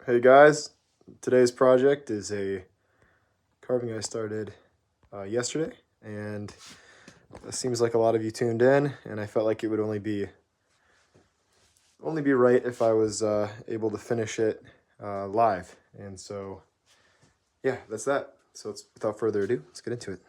Hey guys, today's project is a carving I started yesterday, and it seems like a lot of you tuned in, and I felt like it would only be right if I was able to finish it live. And so, yeah, that's that. So without further ado, let's get into it.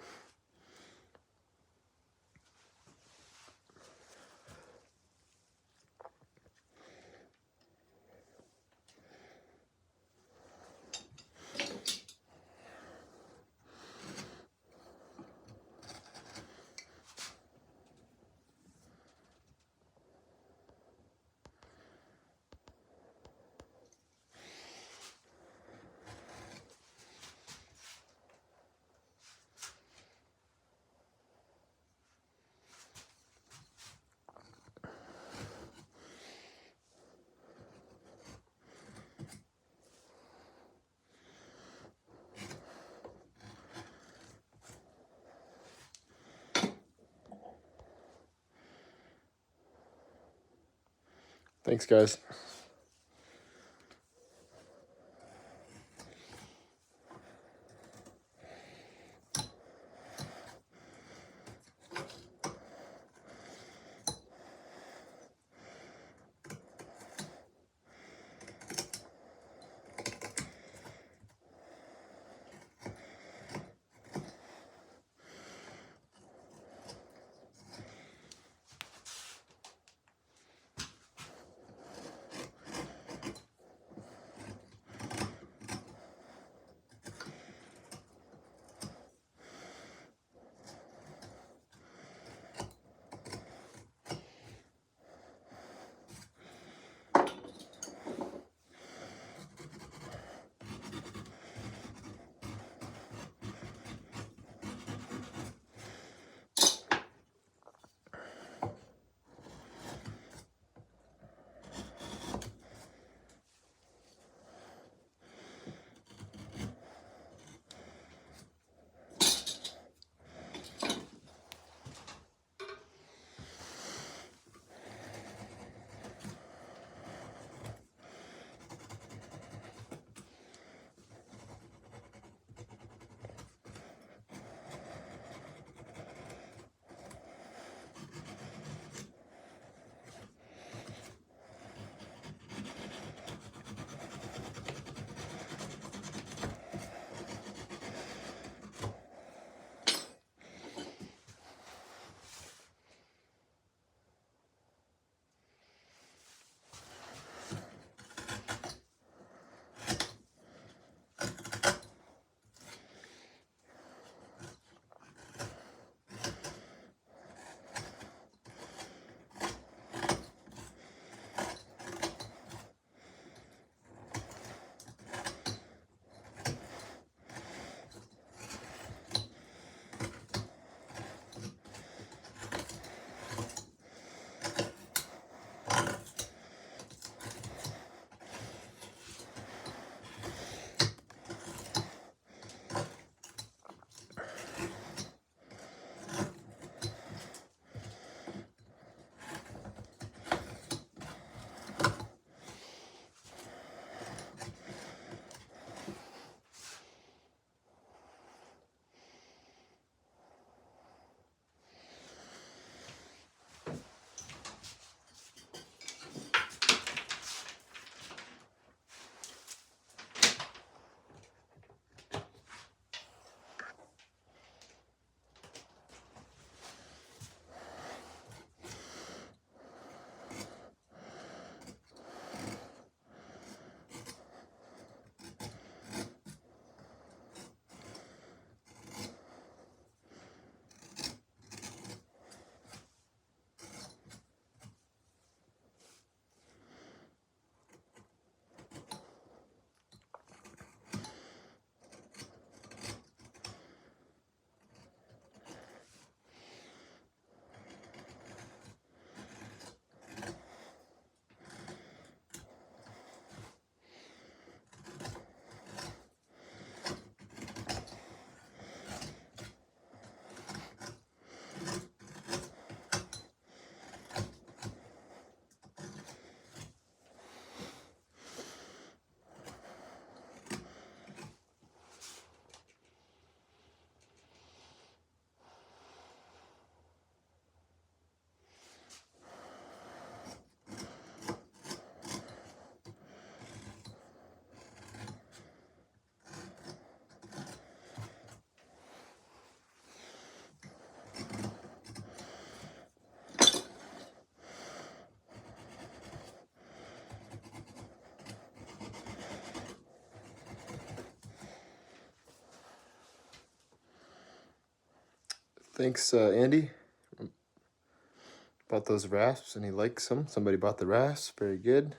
Thanks, guys. thanks, Andy, about those rasps, and he likes them. Somebody bought the rasps. Very good.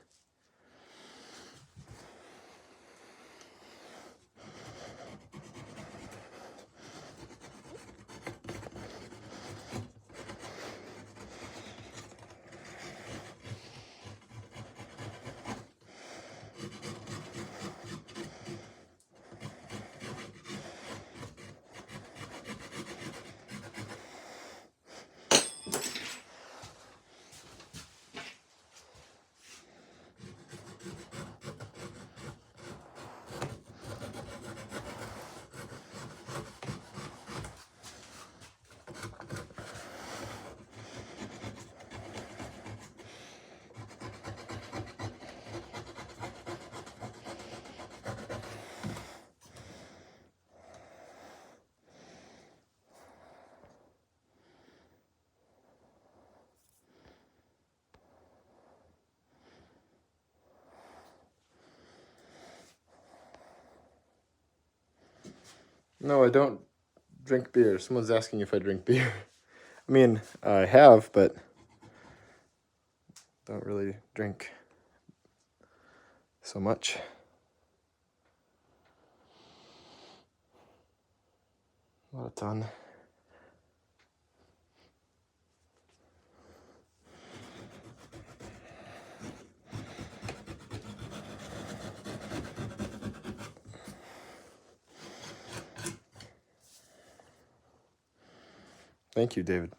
No, I don't drink beer. Someone's asking if I drink beer. I mean, I have, but don't really drink so much. Not a ton. Thank you, David.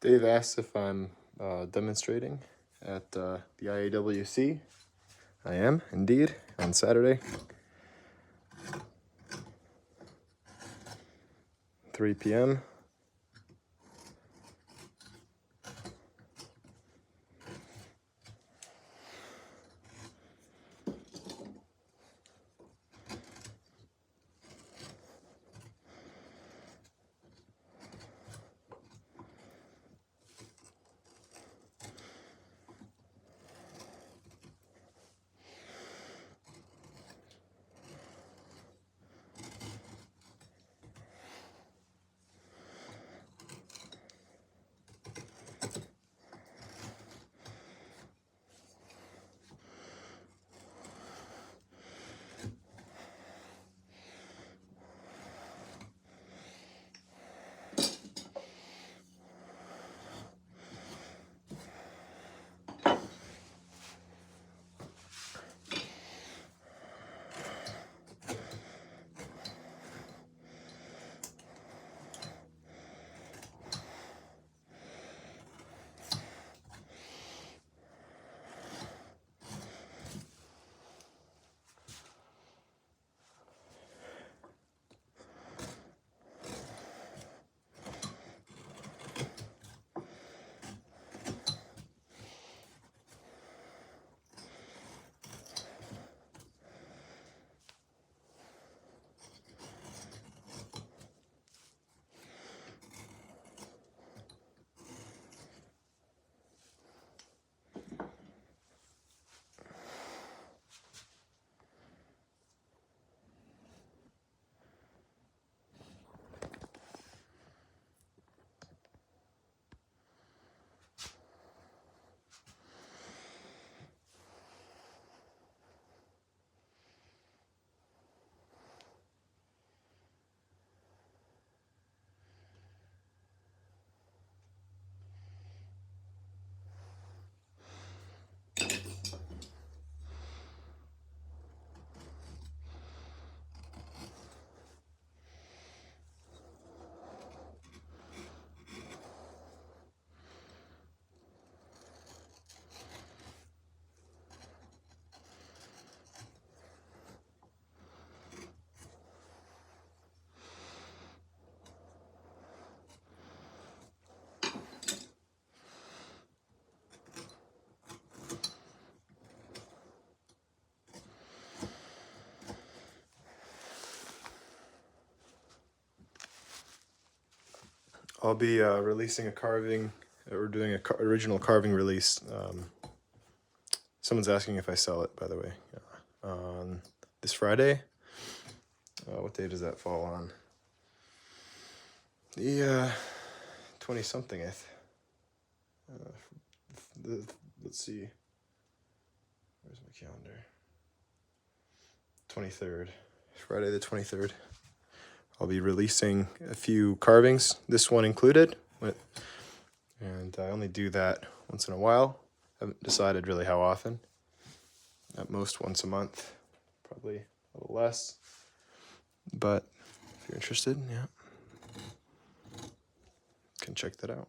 Dave asked if I'm demonstrating at the IAWC. I am, indeed, on Saturday, 3 p.m. I'll be releasing a carving, or doing a original carving release. Someone's asking if I sell it, by the way. On this Friday. What day does that fall on? The 20-something, let's see. Where's my calendar? 23rd. Friday the 23rd. I'll be releasing a few carvings, this one included, and I only do that once in a while. Haven't decided really how often. At most once a month, probably a little less. But if you're interested, yeah, can check that out.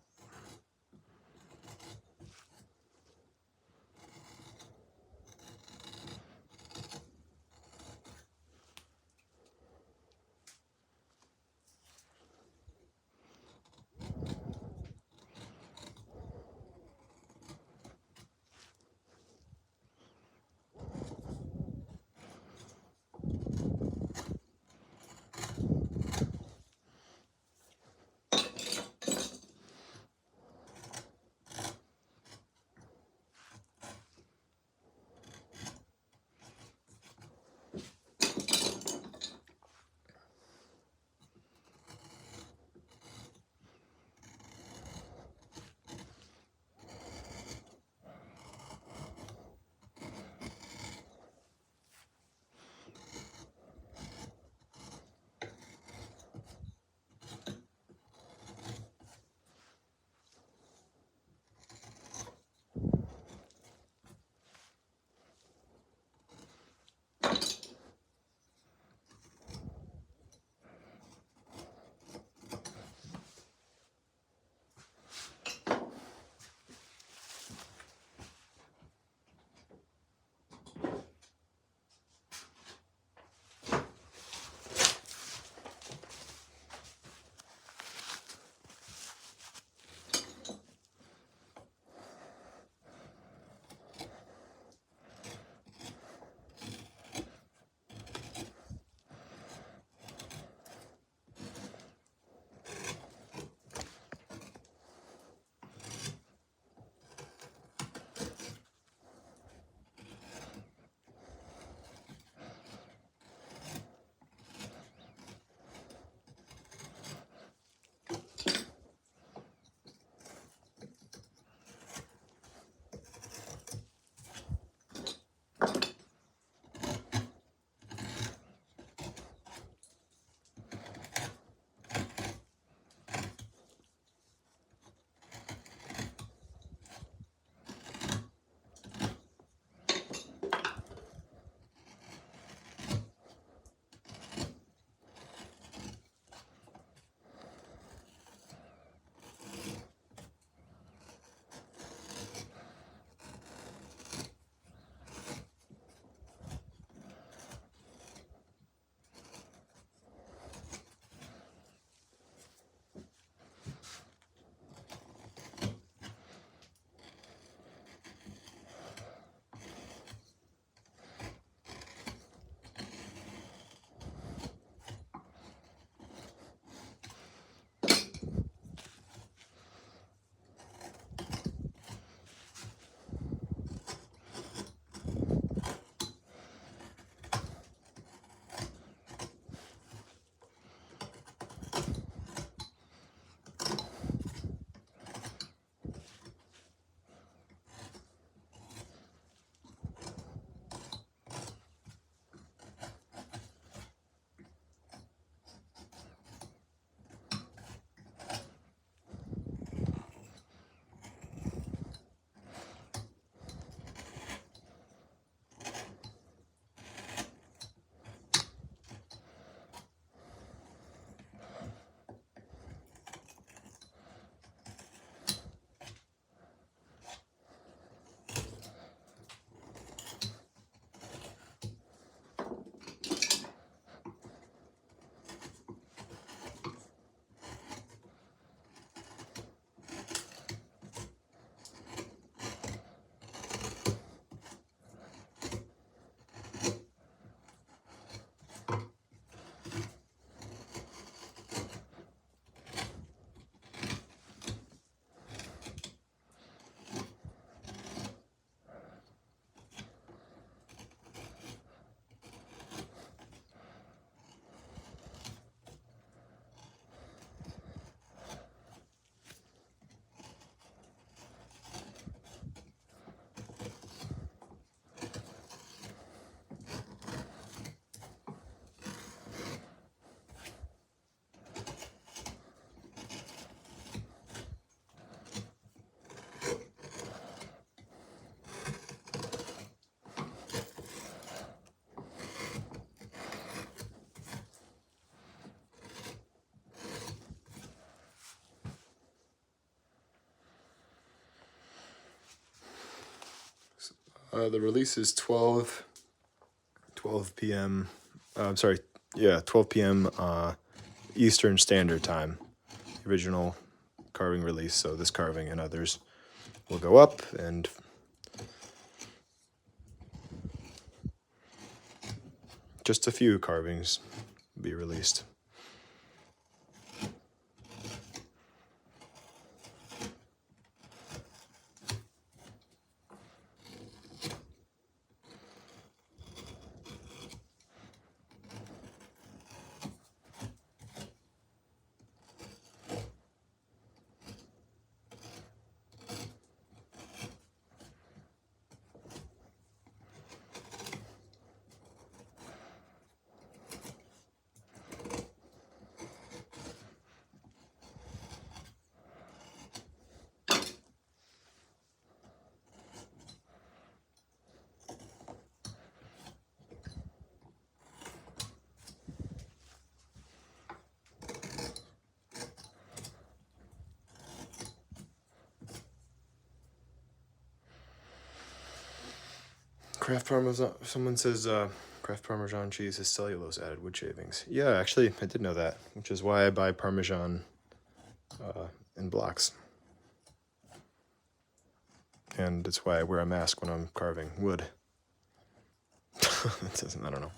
The release is 12 p.m. I'm sorry, yeah, 12 p.m. Eastern Standard Time. The original carving release, so this carving and others will go up, and just a few carvings will be released. Kraft Parmesan, someone says Kraft Parmesan cheese has cellulose added wood shavings. Yeah, actually, I did know that, which is why I buy Parmesan in blocks. And it's why I wear a mask when I'm carving wood. It doesn't, I don't know.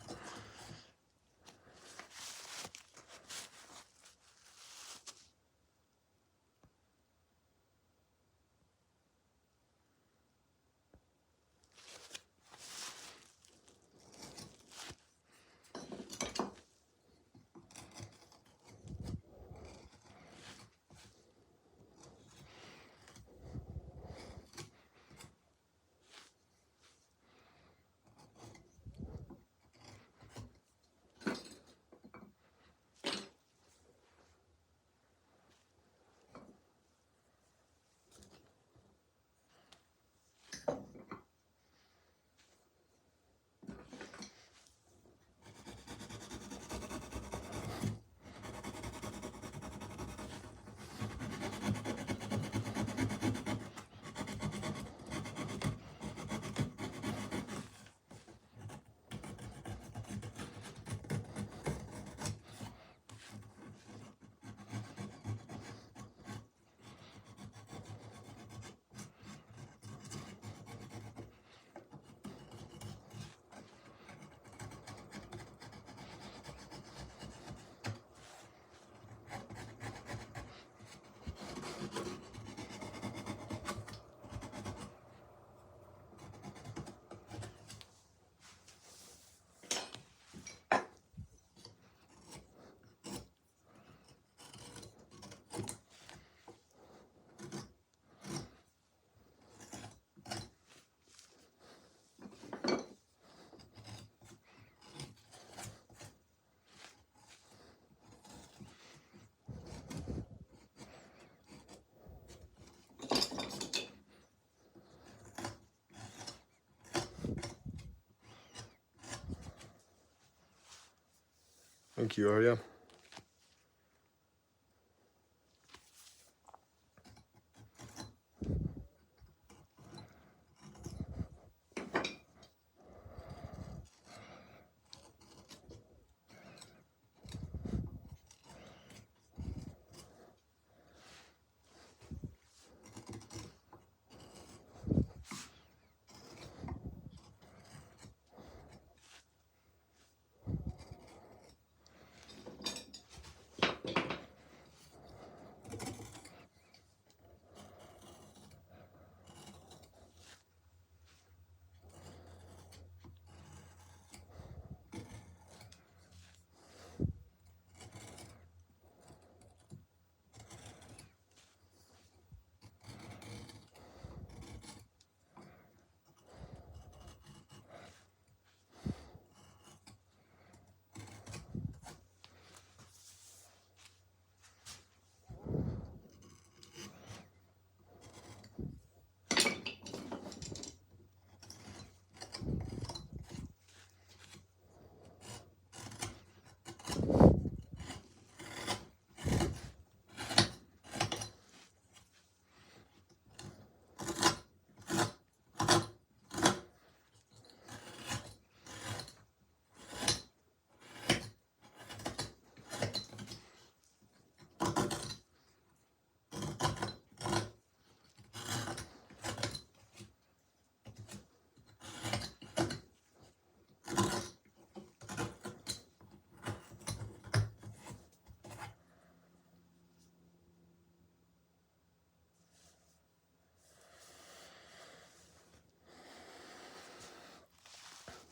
Thank you, Arya.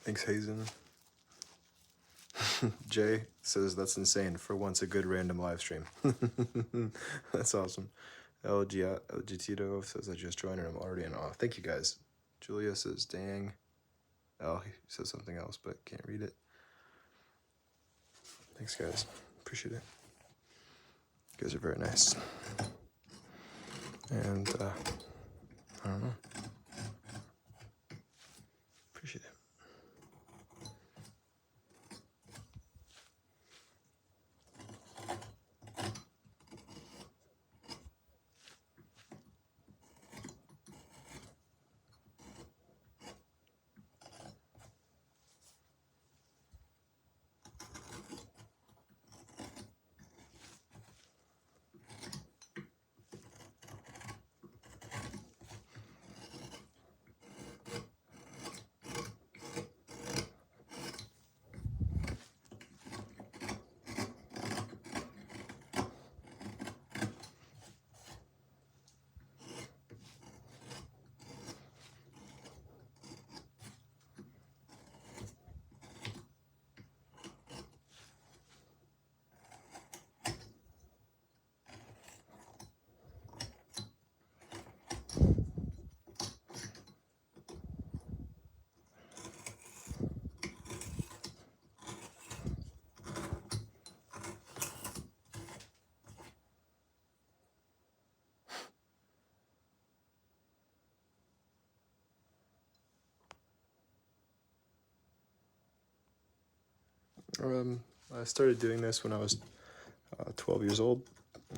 Thanks, Hazen. Jay says that's insane. For once, a good random live stream. That's awesome. LGTito says I just joined and I'm already in awe. Thank you guys. Julia says, dang. He says something else, but can't read it. Thanks, guys. Appreciate it. You guys are very nice. And, I don't know. Appreciate it. I started doing this when I was 12 years old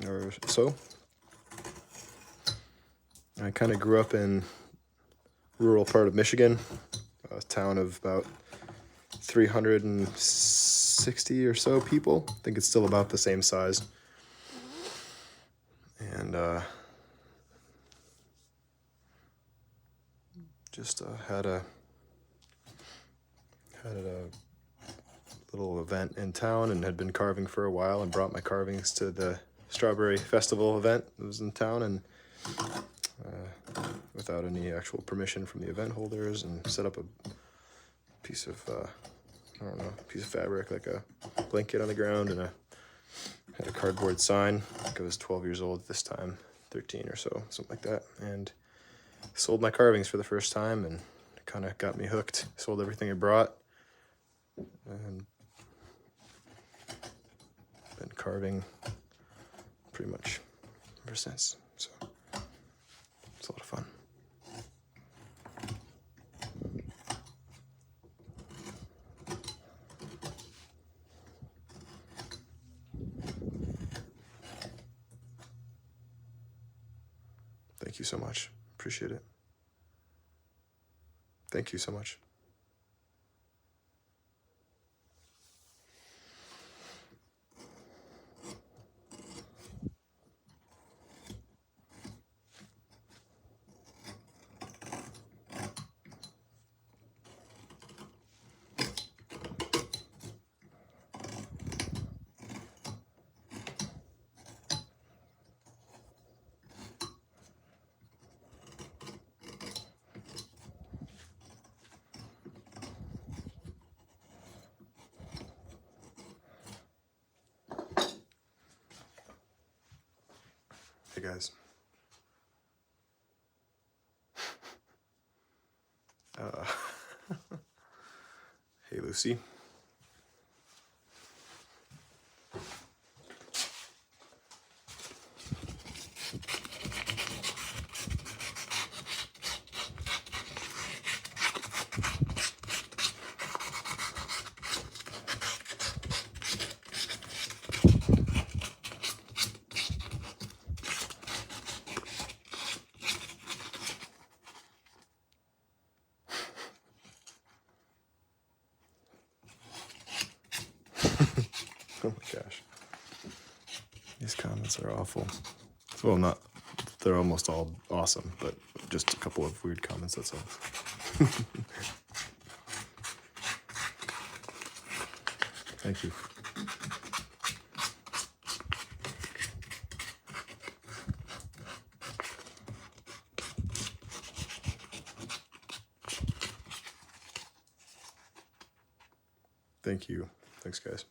or so. I kind of grew up in rural part of Michigan, a town of about 360 or so people. I think it's still about the same size. And just had a little event in town and had been carving for a while and brought my carvings to the Strawberry Festival event that was in town, and without any actual permission from the event holders, and set up a piece of piece of fabric, like a blanket on the ground, and had a cardboard sign. I think I was 12 years old at this time, 13 or so, something like that, and sold my carvings for the first time, and it kind of got me hooked. Sold everything I brought, and been carving pretty much ever since. So it's a lot of fun. Thank you so much. Appreciate it. Thank you so much. Hey guys. Hey Lucy. Oh my gosh. These comments are awful. Well, not, they're almost all awesome, but just a couple of weird comments, that's all. Thank you. Thank you. Thanks, guys.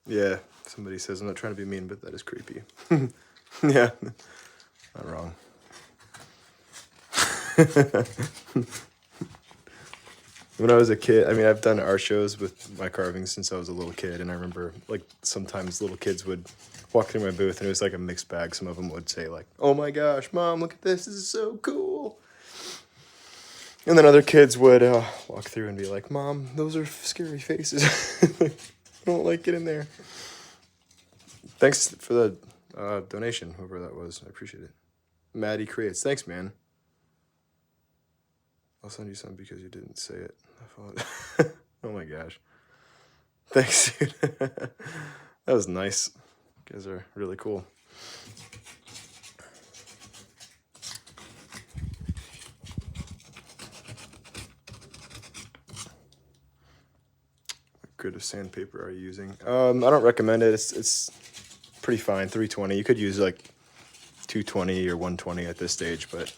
Yeah, somebody says I'm not trying to be mean, but that is creepy. Yeah, not wrong. When I was a kid, I mean, I've done art shows with my carvings since I was a little kid, and I remember, like, sometimes little kids would walk through my booth, and it was like a mixed bag. Some of them would say, like, "Oh my gosh, Mom, look at this! This is so cool." And then other kids would walk through and be like, "Mom, those are scary faces. I don't like get in there." Thanks for the donation, whoever that was. I appreciate it. Maddie Creates. Thanks, man. I'll send you some because you didn't say it. Oh my gosh. Thanks, dude. That was nice. You guys are really cool. What grit of sandpaper are you using? I don't recommend it. It's pretty fine. 320. You could use like 220 or 120 at this stage, but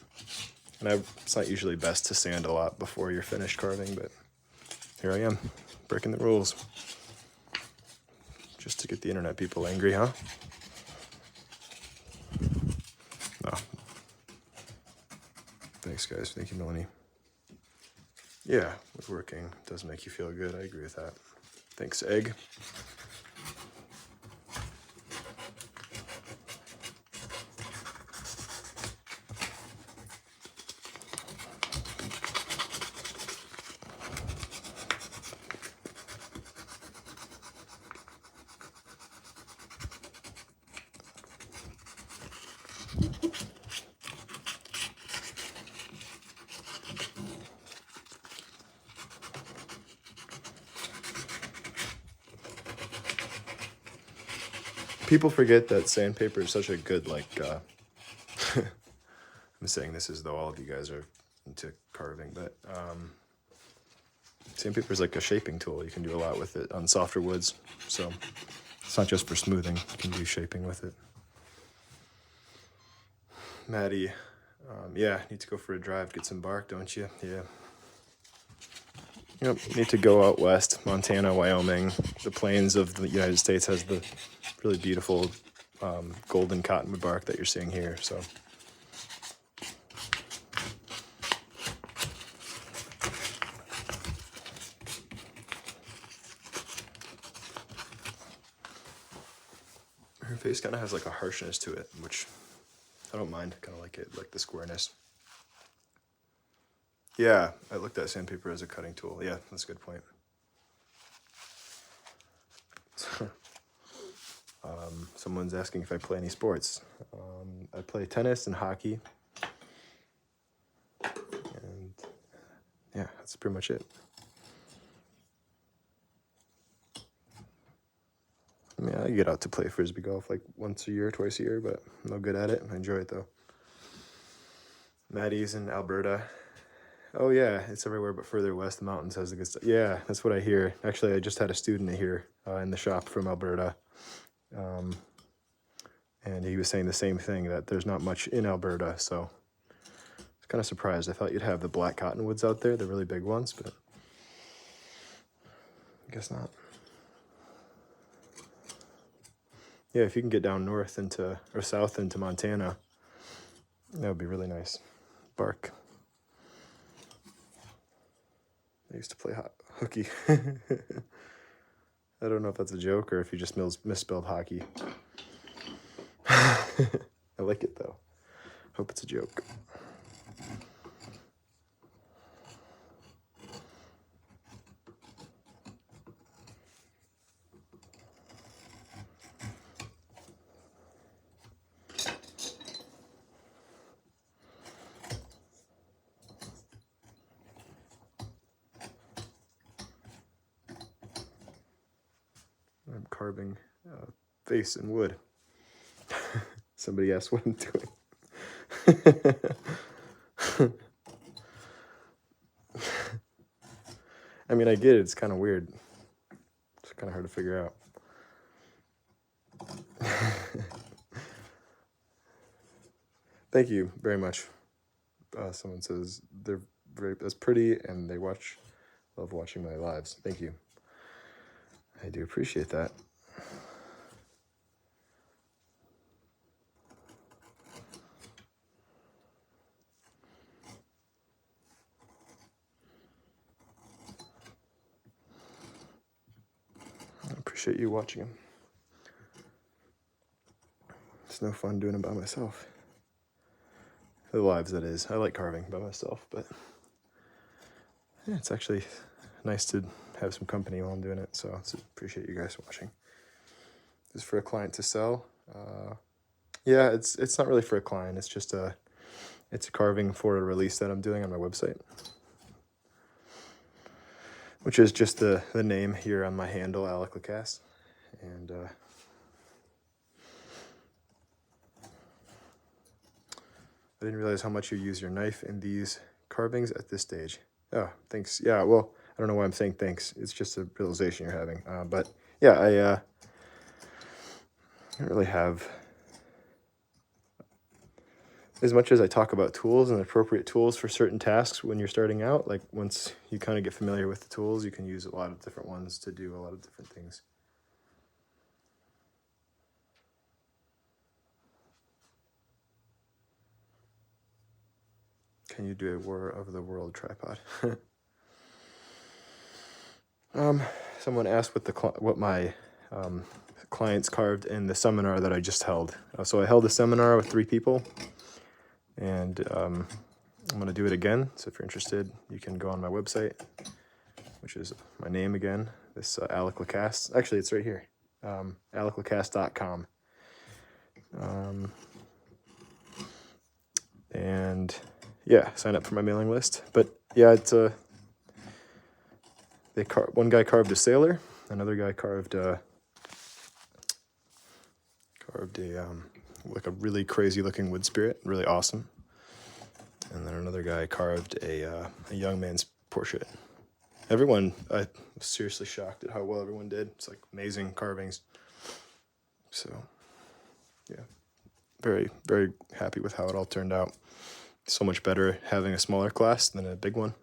it's not usually best to sand a lot before you're finished carving, but here I am, breaking the rules. Just to get the internet people angry, huh? No. Thanks, guys. Thank you, Melanie. Yeah, woodworking does make you feel good. I agree with that. Thanks, Egg. People forget that sandpaper is such a good, like, I'm saying this as though all of you guys are into carving, but sandpaper is like a shaping tool. You can do a lot with it on softer woods, so it's not just for smoothing. You can do shaping with it. Maddie, yeah, need to go for a drive, get some bark, don't you? Yeah. Yep, need to go out west, Montana, Wyoming. The plains of the United States has the really beautiful golden cottonwood bark that you're seeing here, so. Her face kind of has like a harshness to it, which I don't mind. Kind of like it, like the squareness. Yeah, I looked at sandpaper as a cutting tool. Yeah, that's a good point. Someone's asking if I play any sports. I play tennis and hockey. And yeah, that's pretty much it. I mean, I get out to play frisbee golf like once a year, twice a year, but I'm no good at it. I enjoy it though. Maddie's in Alberta. Oh yeah, it's everywhere but further west. The mountains has the good stuff. Yeah, that's what I hear. Actually, I just had a student here in the shop from Alberta. And he was saying the same thing, that there's not much in Alberta, so I was kind of surprised. I thought you'd have the black cottonwoods out there, the really big ones, but I guess not. Yeah, if you can get down north into, or south into Montana, that would be really nice. Bark. I used to play hooky. I don't know if that's a joke or if you just misspelled hockey. I like it though. Hope it's a joke. carving face in wood. Somebody asked what I'm doing. I mean, I get it. It's kind of weird. It's kind of hard to figure out. Thank you very much. Someone says that's pretty, and they love watching my lives. Thank you. I do appreciate that. I appreciate you watching them. It's no fun doing it by myself. The lives, that is. I like carving by myself, but yeah, it's actually nice to have some company while I'm doing it, so I appreciate you guys watching. This is for a client to sell. Yeah, it's not really for a client. It's just it's a carving for a release that I'm doing on my website, which is just the name here on my handle, Alec LaCasse. And I didn't realize how much you use your knife in these carvings at this stage. Oh, thanks. Yeah, well, I don't know why I'm saying thanks. It's just a realization you're having. But yeah, I don't really have... As much as I talk about tools and appropriate tools for certain tasks when you're starting out, like once you kind of get familiar with the tools, you can use a lot of different ones to do a lot of different things. Can you do a War of the World tripod? Someone asked what my clients carved in the seminar that I just held. So I held a seminar with 3 people, and I'm going to do it again. So if you're interested, you can go on my website, which is my name again, this Alec LaCasse. Actually, it's right here, aleclacasse.com. And yeah, sign up for my mailing list. But yeah, it's one guy carved a sailor, another guy carved a like a really crazy looking wood spirit, really awesome. And then another guy carved a young man's portrait. I was seriously shocked at how well everyone did. It's like amazing carvings. So yeah, very, very happy with how it all turned out. So much better having a smaller class than a big one.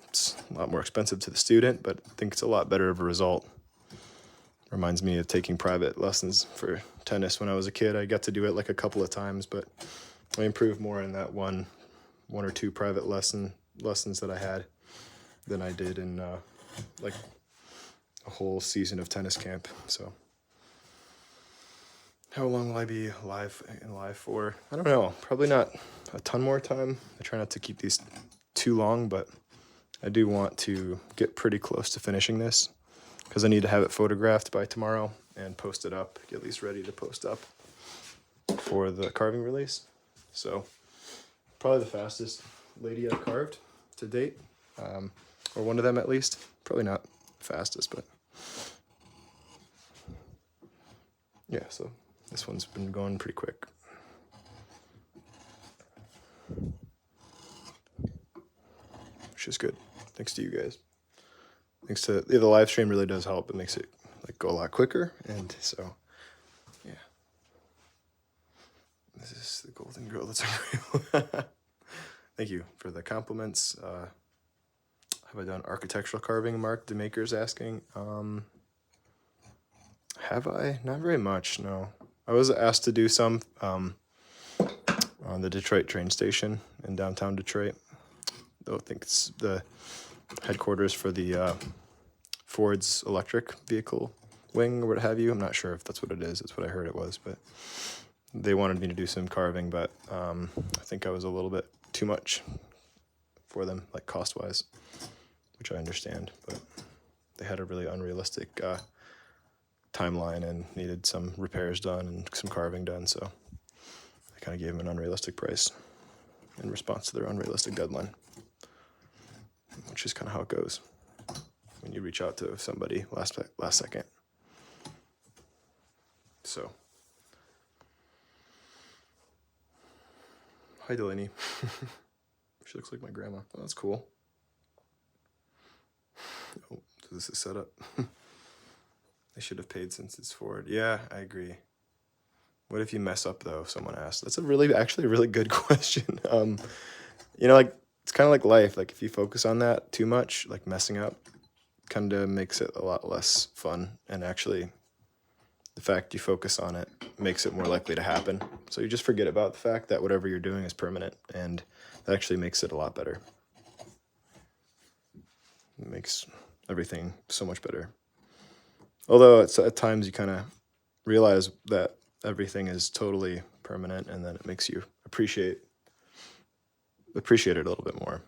It's a lot more expensive to the student, but I think it's a lot better of a result. Reminds me of taking private lessons for tennis when I was a kid. I got to do it like a couple of times, but I improved more in that one or two private lessons that I had than I did in like a whole season of tennis camp. So how long will I be live for? I don't know. Probably not a ton more time. I try not to keep these too long, but I do want to get pretty close to finishing this because I need to have it photographed by tomorrow and post it up, get at least ready to post up for the carving release. So probably the fastest lady I've carved to date, or one of them at least. Probably not fastest, but yeah, so this one's been going pretty quick. Which is good. Thanks to you guys. Thanks to the live stream really does help. It makes it like go a lot quicker, and so yeah. This is the golden girl that's unreal. Thank you for the compliments. Have I done architectural carving? Mark DeMaker's asking. Have I? Not very much, no. I was asked to do some on the Detroit train station in downtown Detroit. Though I think it's the headquarters for the Ford's electric vehicle wing or what have you. I'm not sure if that's what it is. That's what I heard it was, but they wanted me to do some carving, but I think I was a little bit too much for them, like cost-wise, which I understand, but they had a really unrealistic timeline and needed some repairs done and some carving done, so I kind of gave them an unrealistic price in response to their unrealistic deadline, which is kind of how it goes. when you reach out to somebody last second. So, hi Delaney. She looks like my grandma. Oh, that's cool. Oh, so this is set up. I should have paid since it's forward. Yeah, I agree. What if you mess up though? Someone asked. That's actually a really good question. Like it's kind of like life. Like if you focus on that too much, like messing up, kind of makes it a lot less fun. And actually, the fact you focus on it makes it more likely to happen. So you just forget about the fact that whatever you're doing is permanent, and that actually makes it a lot better. It makes everything so much better. Although at times you kind of realize that everything is totally permanent, and then it makes you appreciate it a little bit more.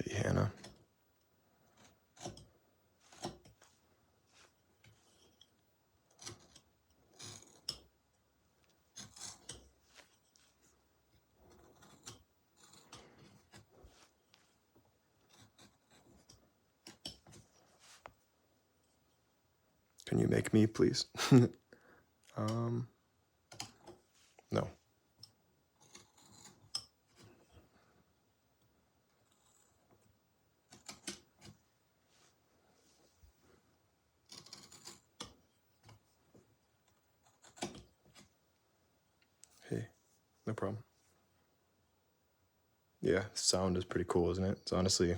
Hey, Hannah. Can you make me, please? No. Hey, no problem. Yeah, sound is pretty cool, isn't it? It's honestly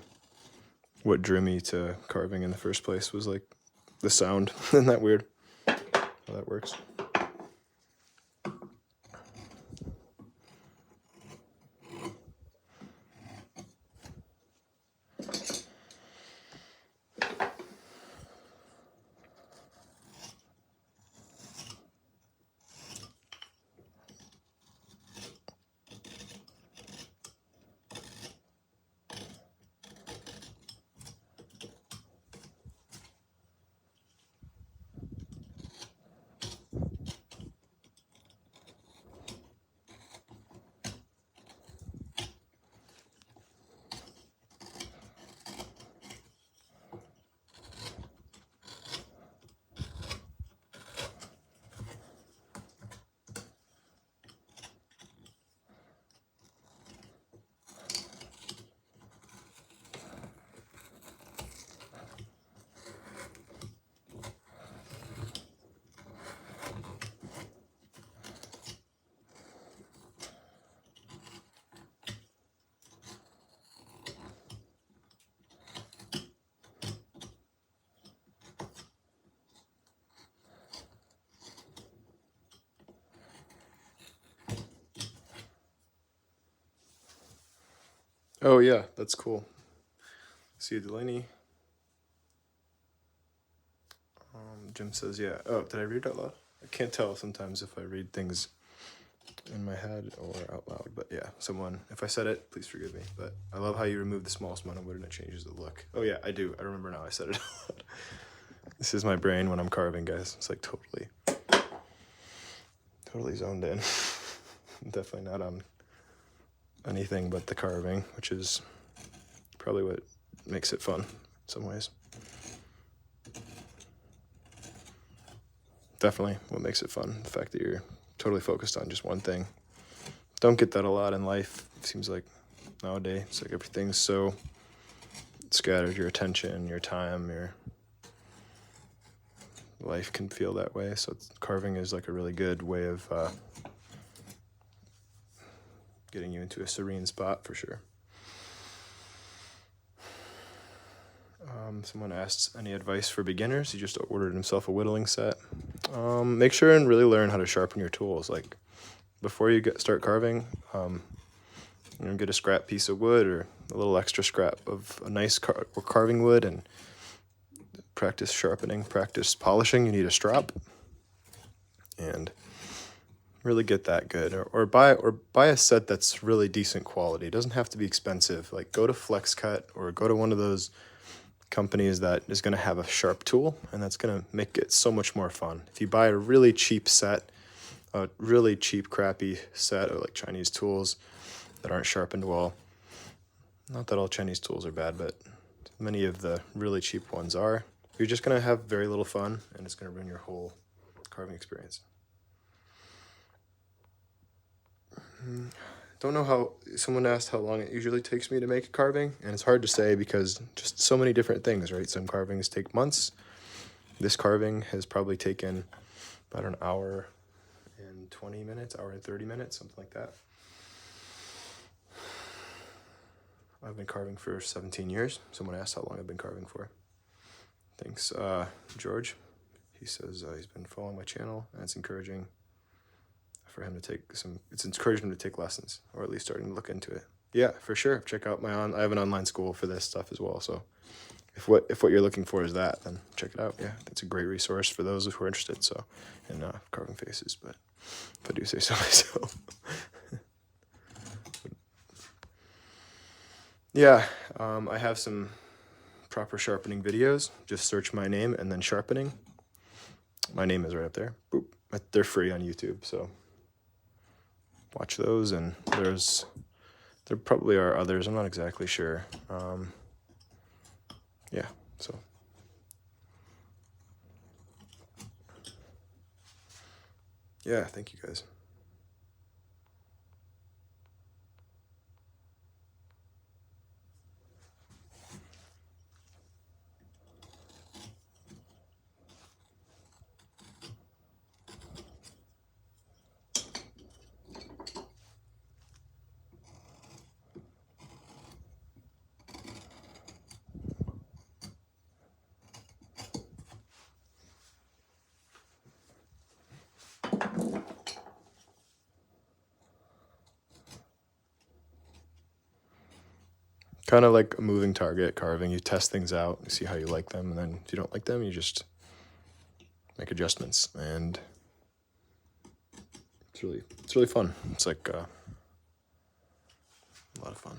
what drew me to carving in the first place, was like the sound. Isn't that weird how that works? Oh yeah, that's cool. See you, Delaney. Jim says, yeah. Oh, did I read it out loud? I can't tell sometimes if I read things in my head or out loud, but yeah, if I said it, please forgive me. But I love how you remove the smallest amount of wood and it changes the look. Oh yeah, I do. I remember now. I said it out loud. This is my brain when I'm carving, guys. It's like totally zoned in. Definitely not on anything but the carving, which is probably what makes it fun in some ways. Definitely what makes it fun. The fact that you're totally focused on just one thing. Don't get that a lot in life. It seems like nowadays, it's like everything's so scattered. Your attention, your time, your life can feel that way. So carving is like a really good way of getting you into a serene spot for sure. Someone asked any advice for beginners. He just ordered himself a whittling set. Make sure and really learn how to sharpen your tools. Like before you start carving, get a scrap piece of wood or a little extra scrap of a nice carving wood and practice sharpening, practice polishing. You need a strop and really get that good, or buy a set that's really decent quality. It doesn't have to be expensive. Like go to FlexCut or go to one of those companies that is going to have a sharp tool, and that's going to make it so much more fun. If you buy a really cheap set, a really cheap crappy set of like Chinese tools that aren't sharpened well, not that all Chinese tools are bad, but many of the really cheap ones are, you're just going to have very little fun, and it's going to ruin your whole carving experience. Don't know how, someone asked how long it usually takes me to make a carving, and it's hard to say because just so many different things, right? Some carvings take months. This carving has probably taken about an hour and 20 minutes, hour and 30 minutes, something like that. I've been carving for 17 years. Someone asked how long I've been carving for. Thanks, George. He says he's been following my channel, and it's encouraging for him to it's encouraging him to take lessons, or at least starting to look into it. Yeah, for sure. Check out I have an online school for this stuff as well. So if what you're looking for is that, then check it out. Yeah, that's a great resource for those who are interested. So in carving faces, but if I do say so myself. Yeah, I have some proper sharpening videos. Just search my name and then sharpening. My name is right up there. Boop. They're free on YouTube, so watch those. And there probably are others. I'm not exactly sure. Yeah, so. Yeah, thank you guys. Kind of like a moving target carving. You test things out, you see how you like them, and then if you don't like them, you just make adjustments. And it's really fun. It's like a lot of fun.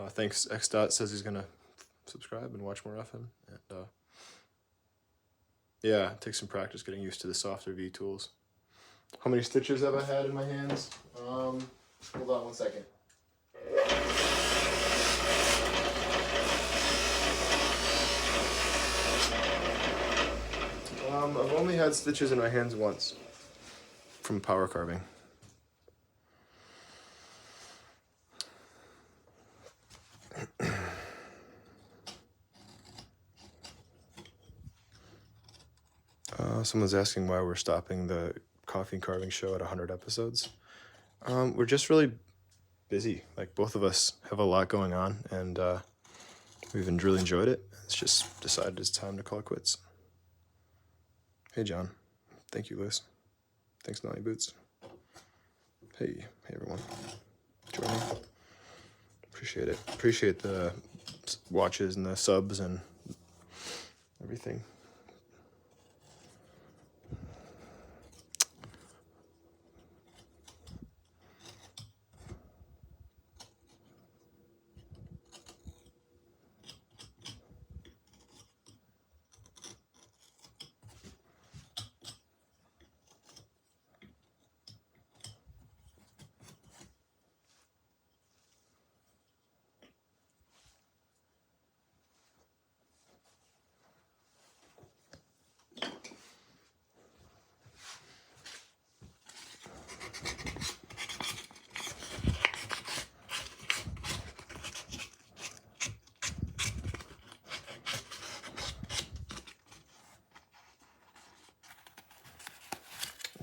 Thanks. X Dot says he's gonna subscribe and watch more of him. And yeah, take some practice getting used to the softer V tools. How many stitches have I had in my hands? Hold on 1 second. I've only had stitches in my hands once from power carving. Someone's asking why we're stopping the coffee and carving show at 100 episodes. We're just really busy. Like both of us have a lot going on, and we've really enjoyed it. It's just decided it's time to call it quits. Hey, John. Thank you, Liz. Thanks, Naughty Boots. Hey everyone. Joining. Appreciate it. Appreciate the watches and the subs and everything.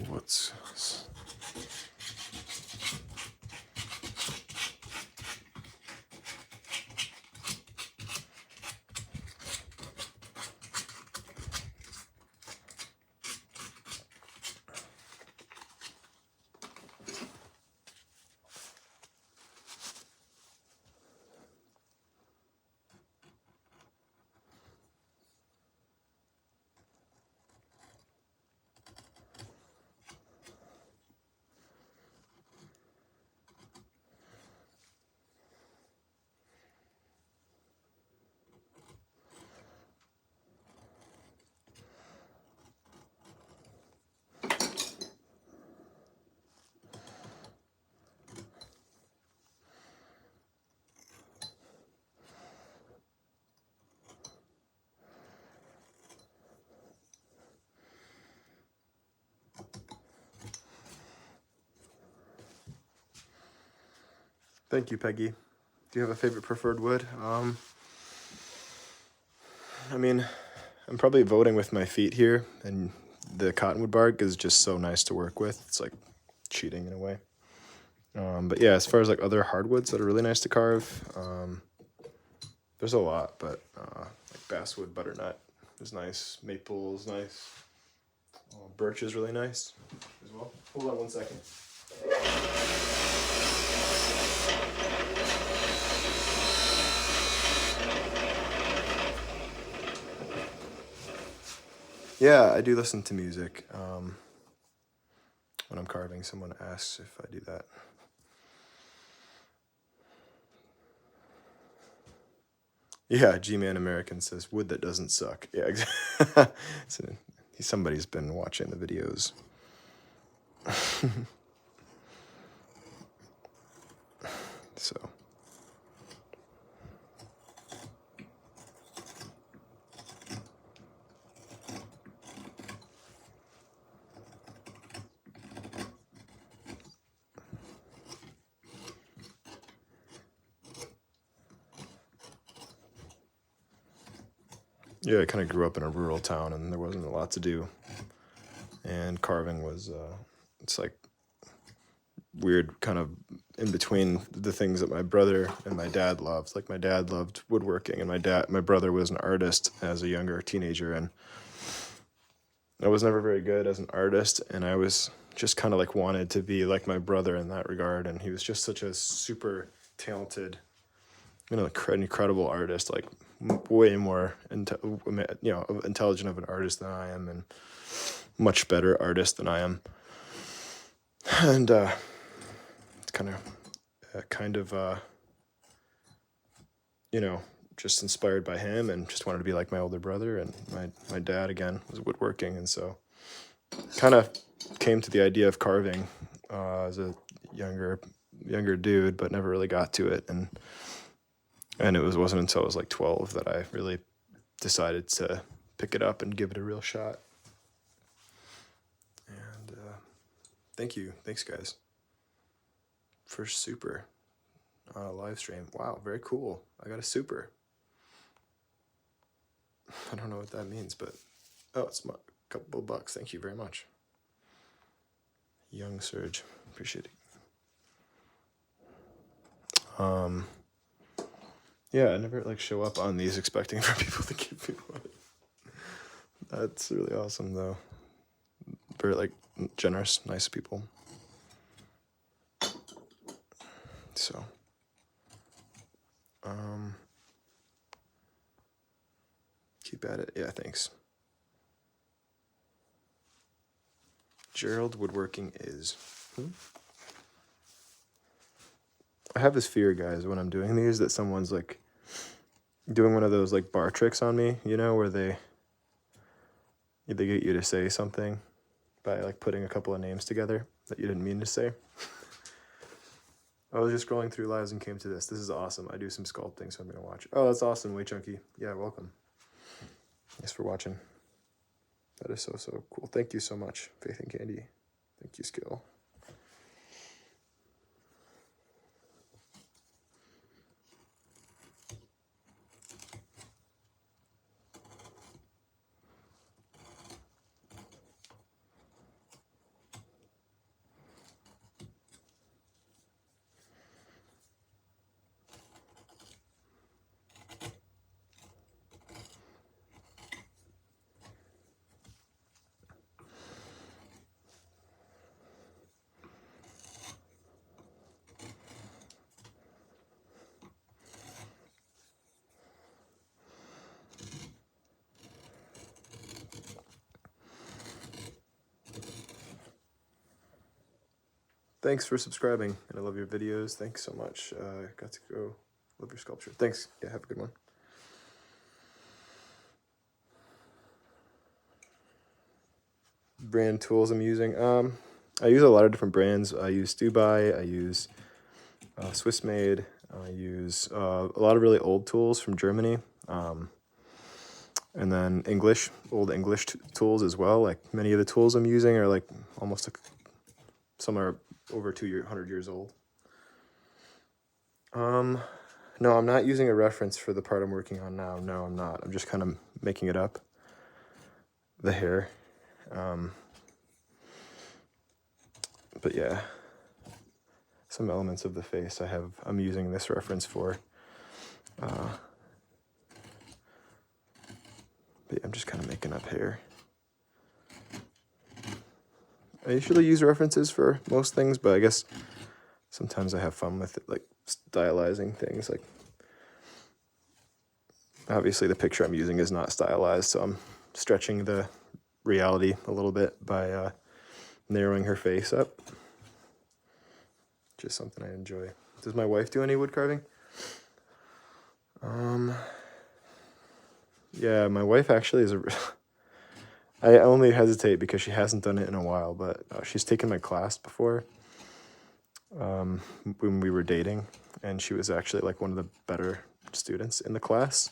what's... Thank you, Peggy. Do you have a favorite preferred wood? I mean, I'm probably voting with my feet here, and the cottonwood bark is just so nice to work with. It's like cheating in a way. But yeah, as far as like other hardwoods that are really nice to carve, there's a lot, but like basswood, butternut is nice. Maple is nice. Birch is really nice as well. Hold on 1 second. Yeah, I do listen to music. When I'm carving, someone asks if I do that. Yeah, G-Man American says, wood that doesn't suck. Yeah, exactly. So, somebody's been watching the videos. So. Yeah, I kind of grew up in a rural town, and there wasn't a lot to do. And carving was, it's like weird kind of in between the things that my brother and my dad loved. Like my dad loved woodworking, and my brother was an artist as a younger teenager, and I was never very good as an artist, and I was just kind of like wanted to be like my brother in that regard, and he was just such a super talented, incredible artist, like way more intelligent of an artist than I am, and much better artist than I am. And it's kind of just inspired by him, and just wanted to be like my older brother. And my dad again was woodworking, and so kind of came to the idea of carving as a younger dude, but never really got to it. And it wasn't until I was like 12 that I really decided to pick it up and give it a real shot. And thanks guys. First super on a live stream. Wow, very cool. I got a super. I don't know what that means, but it's a couple bucks. Thank you very much. Young Surge, appreciate it. Yeah, I never like show up on these expecting for people to give me money. That's really awesome though. Very like generous, nice people. So, keep at it. Yeah, thanks. Gerald Woodworking is. I have this fear, guys, when I'm doing these, that someone's like doing one of those like bar tricks on me, where they get you to say something by like putting a couple of names together that you didn't mean to say. I was just scrolling through lives and came to this. This is awesome. I do some sculpting, so I'm going to watch it. Oh, that's awesome. Way Chunky. Yeah, welcome. Thanks for watching. That is so cool. Thank you so much, Faith and Candy. Thank you, Skill. thanks for subscribing, and I love your videos. Thanks so much. Got to go. Love your sculpture. Thanks. Yeah, have a good one. Brand tools I'm using. I use a lot of different brands. I use Dubai. I use Swiss made. I use a lot of really old tools from Germany. And then old English tools as well. Like many of the tools I'm using are like almost some are over 200 years old. No, I'm not using a reference for the part I'm working on now. No, I'm not. I'm just kind of making it up. The hair. But yeah, some elements of the face I'm using this reference for. But yeah, I'm just kind of making up hair. I usually use references for most things, but I guess sometimes I have fun with it, like stylizing things. Like, obviously the picture I'm using is not stylized, so I'm stretching the reality a little bit by narrowing her face up. Just something I enjoy. Does my wife do any wood carving? Yeah, my wife actually is I only hesitate because she hasn't done it in a while, but she's taken my class before when we were dating, and she was actually like one of the better students in the class,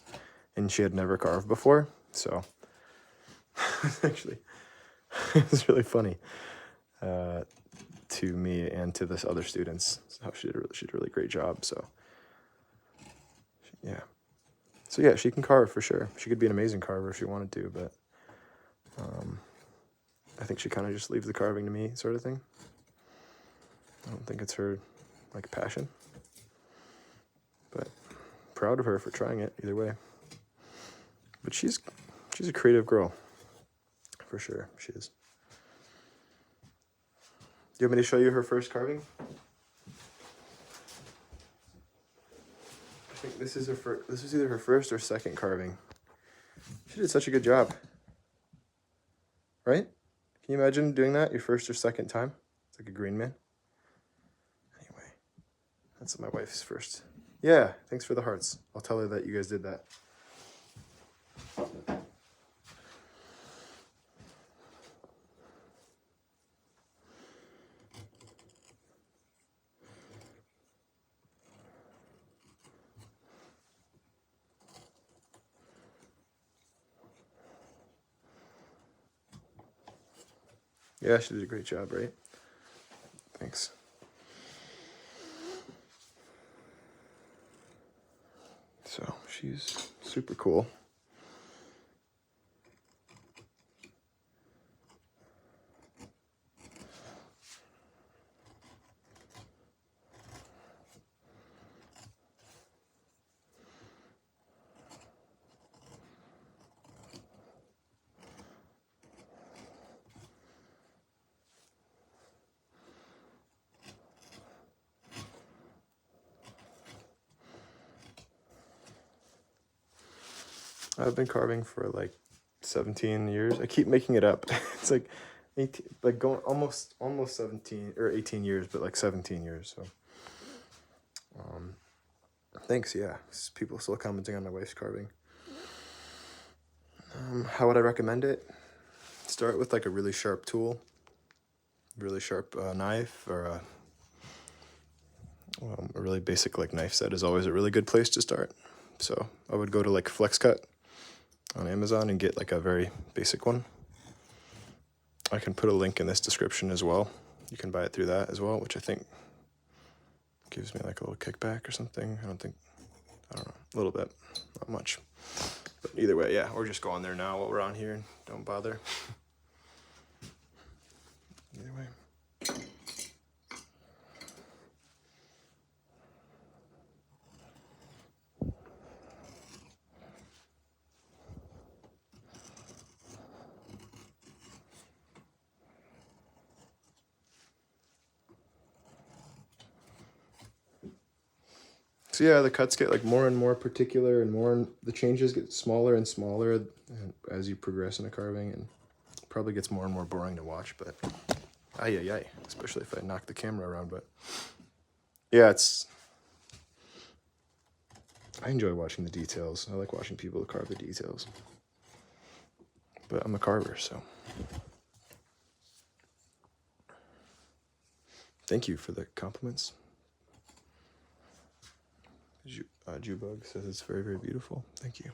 and she had never carved before, so actually it's really funny to me and to this other students how she did a really great job. So yeah. So yeah, she can carve for sure. She could be an amazing carver if she wanted to, but I think she kind of just leaves the carving to me, sort of thing. I don't think it's her like passion, but proud of her for trying it either way. But she's a creative girl, for sure. She is. Do you want me to show you her first carving? I think this is this was either her first or second carving. She did such a good job. Right? Can you imagine doing that your first or second time? It's like a green man. Anyway, that's my wife's first. Yeah, thanks for the hearts. I'll tell her that you guys did that. Yeah, she did a great job, right? Thanks. So she's super cool. I've been carving for like 17 years. I keep making it up. It's like 18, like going almost 17 or 18 years, but like 17 years. So, thanks. Yeah, people still commenting on my wife's carving. How would I recommend it? Start with like a really sharp tool, really sharp knife, or a really basic like knife set is always a really good place to start. So I would go to like FlexCut on Amazon and get like a very basic one. I can put a link in this description as well. You can buy it through that as well, which I think gives me like a little kickback or something. I don't know, a little bit, not much. But either way, yeah, or just go on there now while we're on here and don't bother. Either way. So yeah, the cuts get like more and more particular, and the changes get smaller and smaller as you progress in a carving, and probably gets more and more boring to watch, but Ay, ay, ay. Especially if I knock the camera around, but yeah, I enjoy watching the details. I like watching people carve the details. But I'm a carver, so. Thank you for the compliments. Jubug says it's very, very beautiful. Thank you.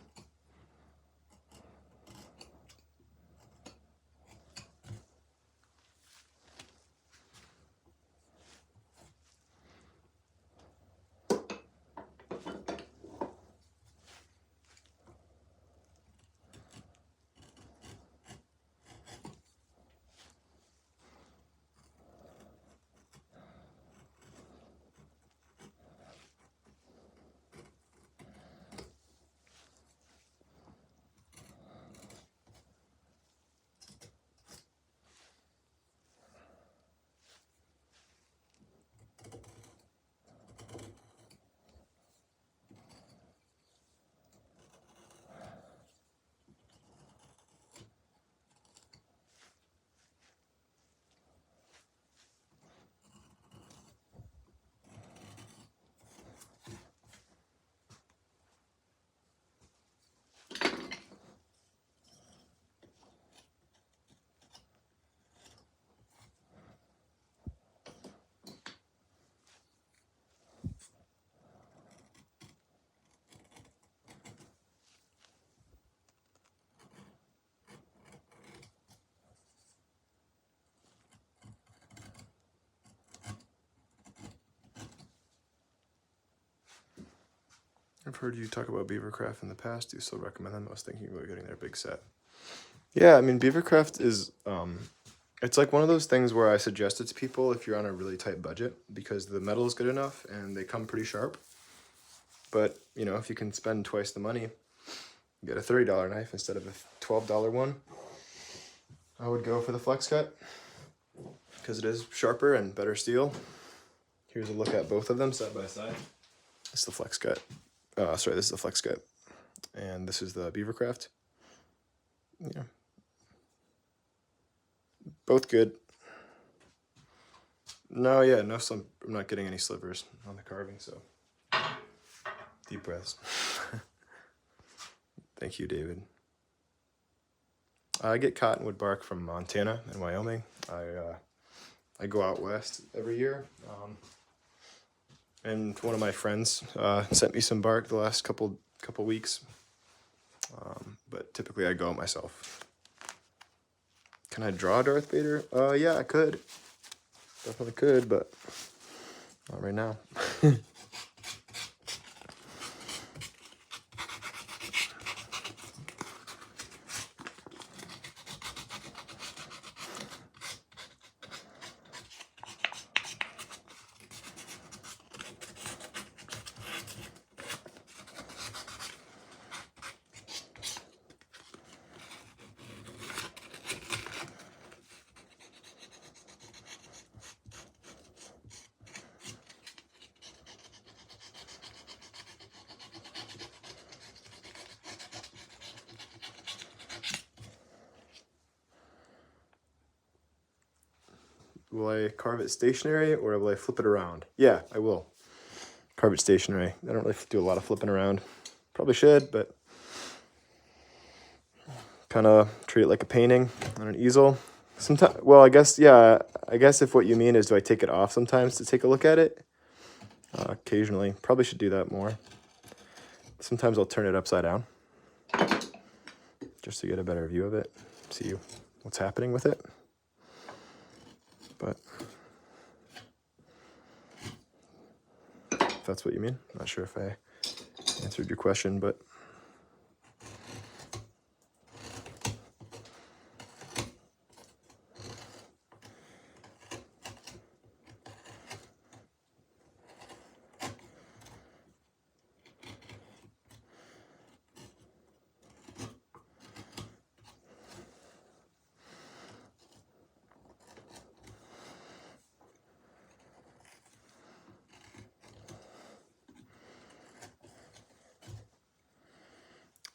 I've heard you talk about Beavercraft in the past. Do you still recommend them? I was thinking about getting their big set. Yeah, I mean, Beavercraft is, it's like one of those things where I suggest it to people if you're on a really tight budget because the metal is good enough and they come pretty sharp. But, you know, if you can spend twice the money, get a $30 knife instead of a $12 one, I would go for the Flex Cut because it is sharper and better steel. Here's a look at both of them side by side. This is the Flex Cut. Sorry, this is the Flex Cut. And this is the Beavercraft. Yeah. Both good. No, yeah, no, I'm not getting any slivers on the carving, so deep breaths. Thank you, David. I get cottonwood bark from Montana and Wyoming. I go out west every year, and one of my friends sent me some bark the last couple weeks. But typically I go out myself. Can I draw Darth Vader? Yeah, I could. Definitely could, but not right now. Will I carve it stationary or will I flip it around? Yeah, I will. Carve it stationary. I don't really do a lot of flipping around. Probably should, but kind of treat it like a painting on an easel. Sometimes, well, I guess, yeah, I guess if what you mean is do I take it off sometimes to take a look at it? Occasionally. Probably should do that more. Sometimes I'll turn it upside down just to get a better view of it, see what's happening with it. But if that's what you mean, I'm not sure if I answered your question, but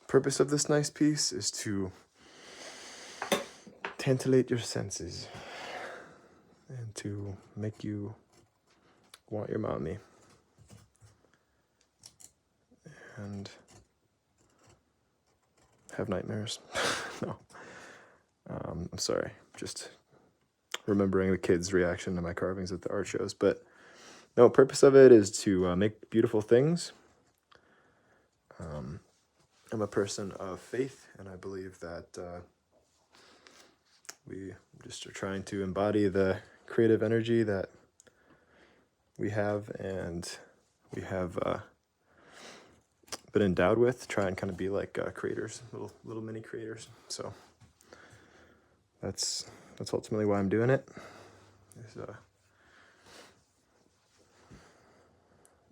purpose of this nice piece is to tantillate your senses. and to make you want your mommy. And have nightmares. No. I'm sorry. Just remembering the kids' reaction to my carvings at the art shows. But no, purpose of it is to make beautiful things. I'm a person of faith, and I believe that we just are trying to embody the creative energy that we have and we have been endowed with. Try and kind of be like creators, little mini creators. So that's ultimately why I'm doing it.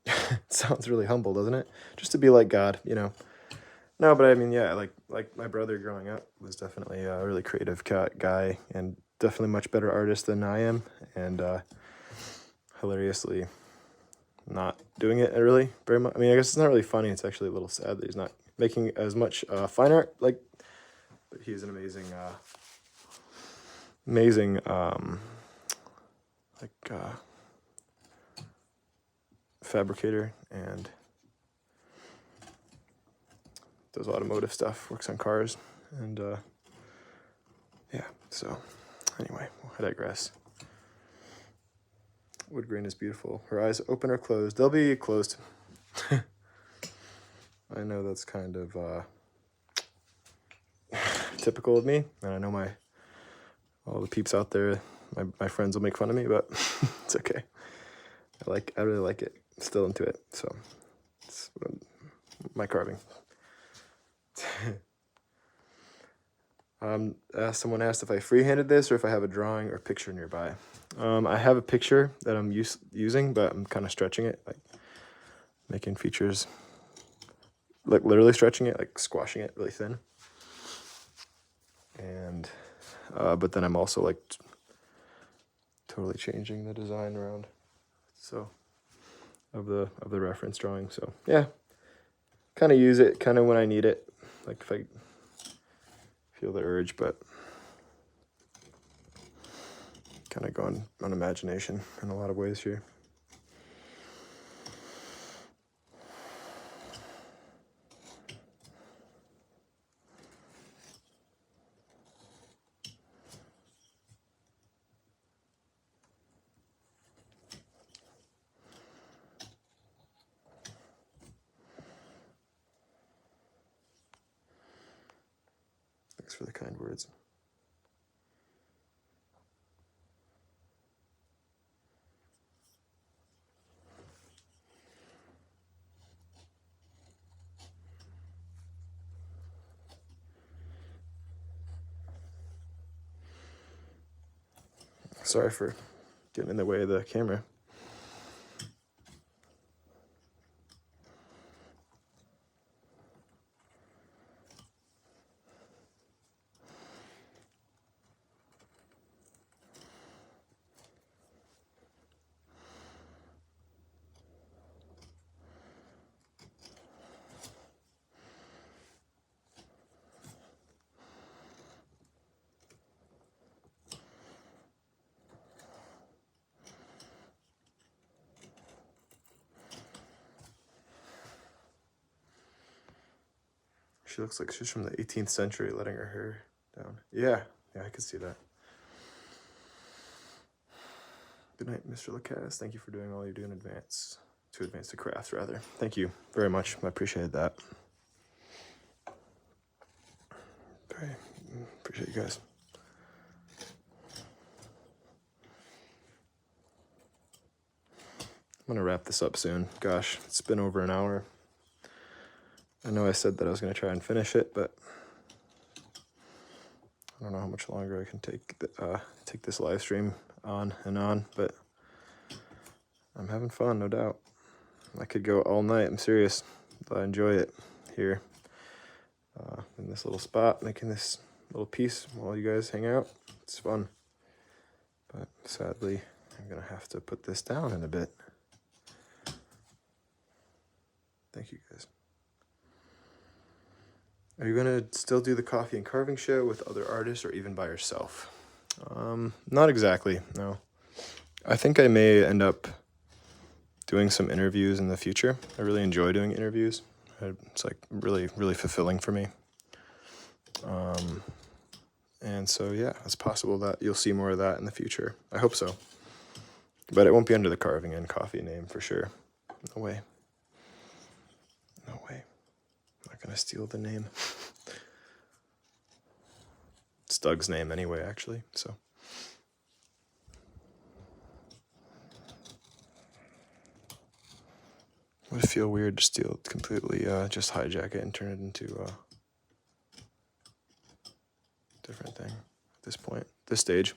It sounds really humble, doesn't it? Just to be like God, you know. No, but I mean, yeah, like my brother growing up was definitely a really creative guy and definitely much better artist than I am, and hilariously not doing it really very much. I mean, I guess it's not really funny. It's actually a little sad that he's not making as much fine art. But he's an amazing fabricator and does automotive stuff, works on cars, and yeah, so anyway, I digress. Wood grain is beautiful. Her eyes open or closed? They'll be closed. I know that's kind of typical of me, and I know all the peeps out there, my friends will make fun of me, but it's okay. I really like it. I'm still into it, so it's my carving. Someone asked if I freehanded this or if I have a drawing or picture nearby. I have a picture that I'm using, but I'm kind of stretching it, like making features, like literally stretching it, like squashing it really thin. And but then I'm also like totally changing the design around, so of the reference drawing. So yeah, kind of use it kind of when I need it, like if I feel the urge, but kind of going on imagination in a lot of ways here. Thanks for the kind words. Sorry for getting in the way of the camera. She looks like she's from the 18th century, letting her hair down. Yeah, I could see that. Good night, Mr. LaCasse. Thank you for doing all you do in advance. To advance the craft, rather. Thank you very much. I appreciate that. Okay, appreciate you guys. I'm gonna wrap this up soon. Gosh, it's been over an hour. I know I said that I was gonna try and finish it, but I don't know how much longer I can take this live stream on and on, but I'm having fun, no doubt. I could go all night, I'm serious. I enjoy it here in this little spot, making this little piece while you guys hang out. It's fun. But sadly, I'm gonna have to put this down in a bit. Thank you guys. Are you gonna still do the coffee and carving show with other artists or even by yourself? Not exactly, no. I think I may end up doing some interviews in the future. I really enjoy doing interviews. It's like really, really fulfilling for me. And so, yeah, it's possible that you'll see more of that in the future. I hope so. But it won't be under the Carving and Coffee name for sure. No way. No way. I'm not going to steal the name. It's Doug's name anyway, actually, so. It would feel weird to steal it completely, just hijack it and turn it into a different thing at this point, this stage.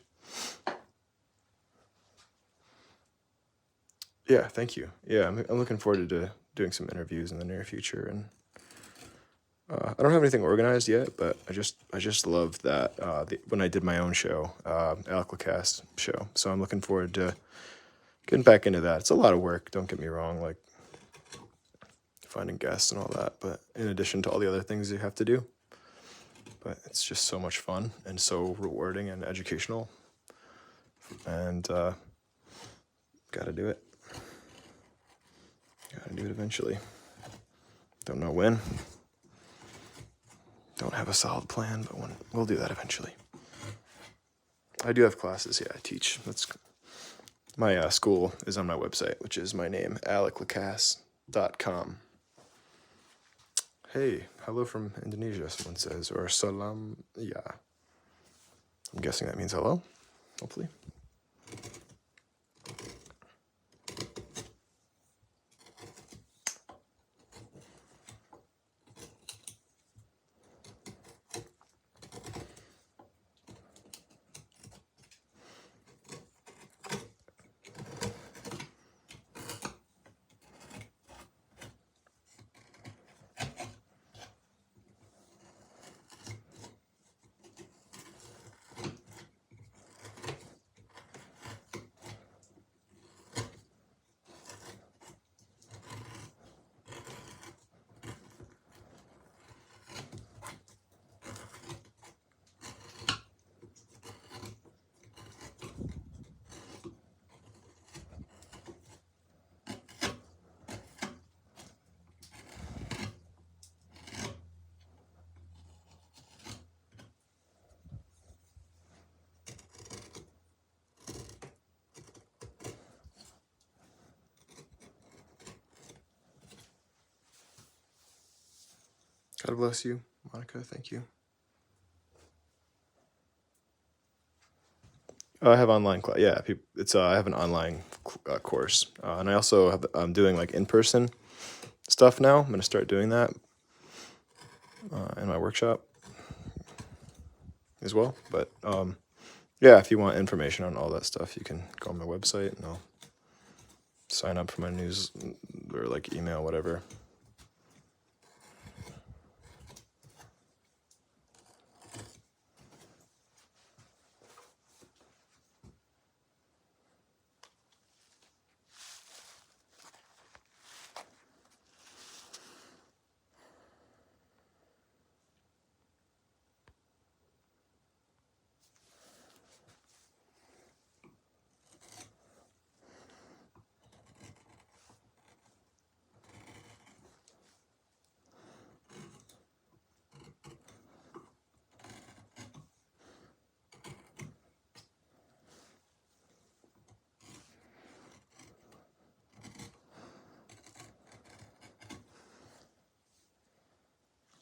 Yeah, thank you. Yeah, I'm looking forward to doing some interviews in the near future, and I don't have anything organized yet, but I just love that when I did my own show, Alec LaCasse show. So I'm looking forward to getting back into that. It's a lot of work. Don't get me wrong, like finding guests and all that, but in addition to all the other things you have to do. But it's just so much fun and so rewarding and educational, and gotta do it. Gotta do it eventually. Don't know when. Don't have a solid plan, but we'll do that eventually. I do have classes. Yeah, I teach. My school is on my website, which is my name, aleclacasse.com. Hey, hello from Indonesia, someone says, or salam. Yeah. I'm guessing that means hello, hopefully. God bless you, Monica. Thank you. I have online class. Yeah, it's I have an online course, and I also I'm doing like in person stuff now. I'm gonna start doing that in my workshop as well. But yeah, if you want information on all that stuff, you can go on my website and I'll sign up for my news or like email, whatever.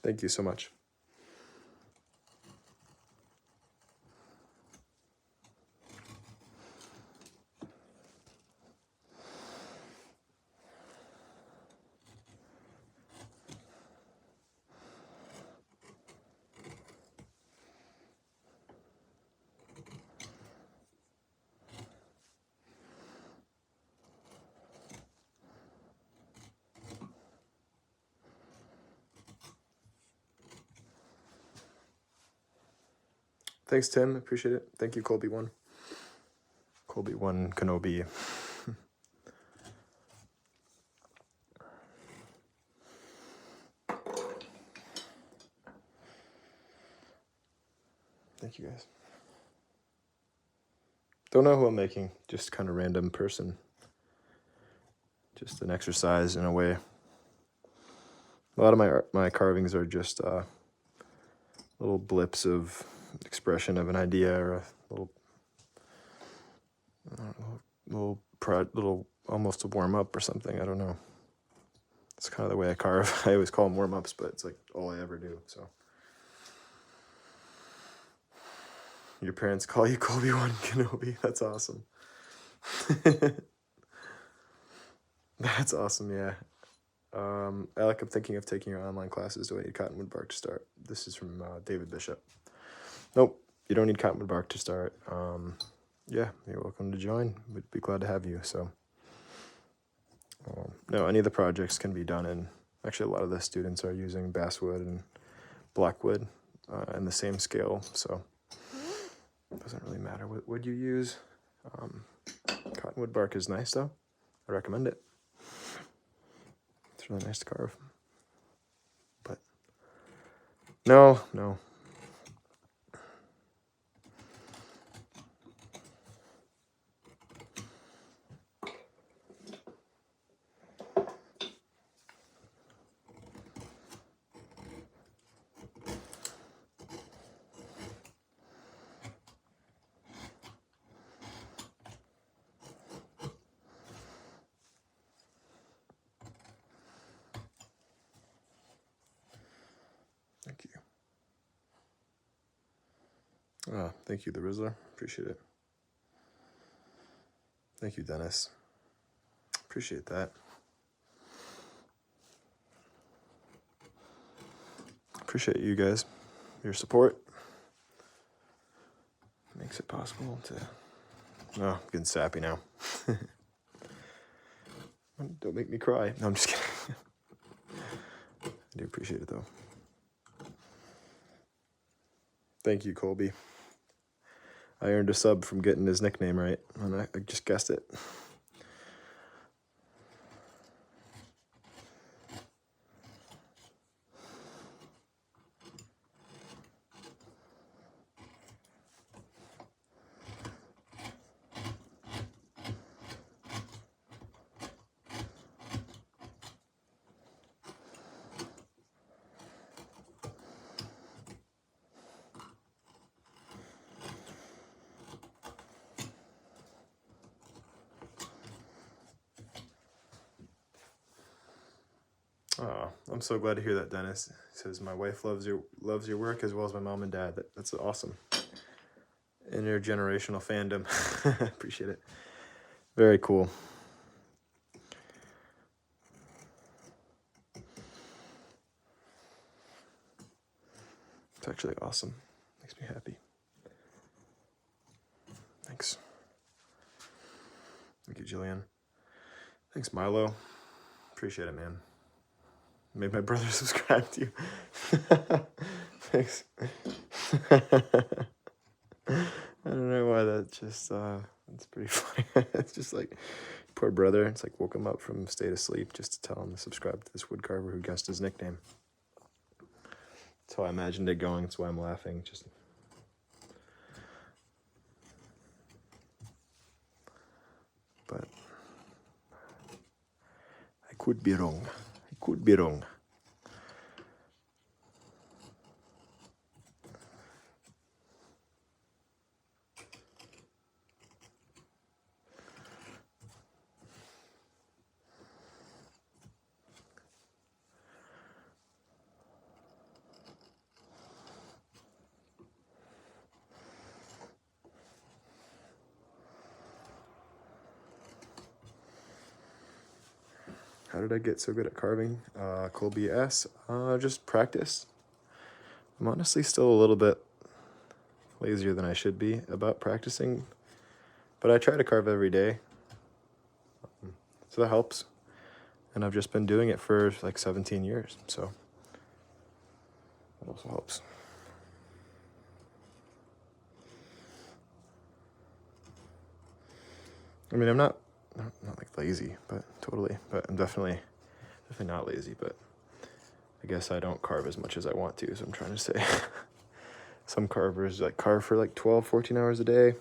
Thank you so much. Thanks, Tim. Appreciate it. Thank you, Colby1. Colby1 Kenobi. Thank you, guys. Don't know who I'm making, just kind of random person. Just an exercise in a way. A lot of my carvings are just little blips of expression of an idea, or a little, I don't know, little almost a warm up or something. I don't know. It's kind of the way I carve. I always call them warm ups, but it's like all I ever do. So your parents call you Obi-Wan Kenobi. That's awesome. That's awesome. Yeah. Alec, I'm thinking of taking your online classes. Do I need cottonwood bark to start? This is from David Bishop. Nope, you don't need cottonwood bark to start. Yeah, you're welcome to join. We'd be glad to have you. So, no, any of the projects can be done in. Actually, a lot of the students are using basswood and blackwood in the same scale, so it doesn't really matter what wood you use. Cottonwood bark is nice, though. I recommend it. It's really nice to carve. But no. Thank you. Thank you, the Rizzler. Appreciate it. Thank you, Dennis. Appreciate that. Appreciate you guys. Your support makes it possible to... Oh, I'm getting sappy now. Don't make me cry. No, I'm just kidding. I do appreciate it, though. Thank you, Colby. I earned a sub from getting his nickname right, and I just guessed it. Oh, I'm so glad to hear that, Dennis. He says my wife loves your work as well as my mom and dad. That's awesome. Intergenerational fandom. Appreciate it. Very cool. It's actually awesome. Makes me happy. Thanks. Thank you, Jillian. Thanks, Milo. Appreciate it, man. Made my brother subscribe to you. Thanks. I don't know why that just, it's pretty funny. It's just like, poor brother. It's like woke him up from state of sleep just to tell him to subscribe to this wood carver who guessed his nickname. That's how I imagined it going. That's why I'm laughing. But I could be wrong. How did I get so good at carving? Colby S. Just practice. I'm honestly still a little bit lazier than I should be about practicing, but I try to carve every day, so that helps. And I've just been doing it for like 17 years, so that also helps. I mean, I'm not like lazy, but I'm definitely not lazy, but I guess I don't carve as much as I want to, so I'm trying to say. Some carvers like carve for like 12, 14 hours a day.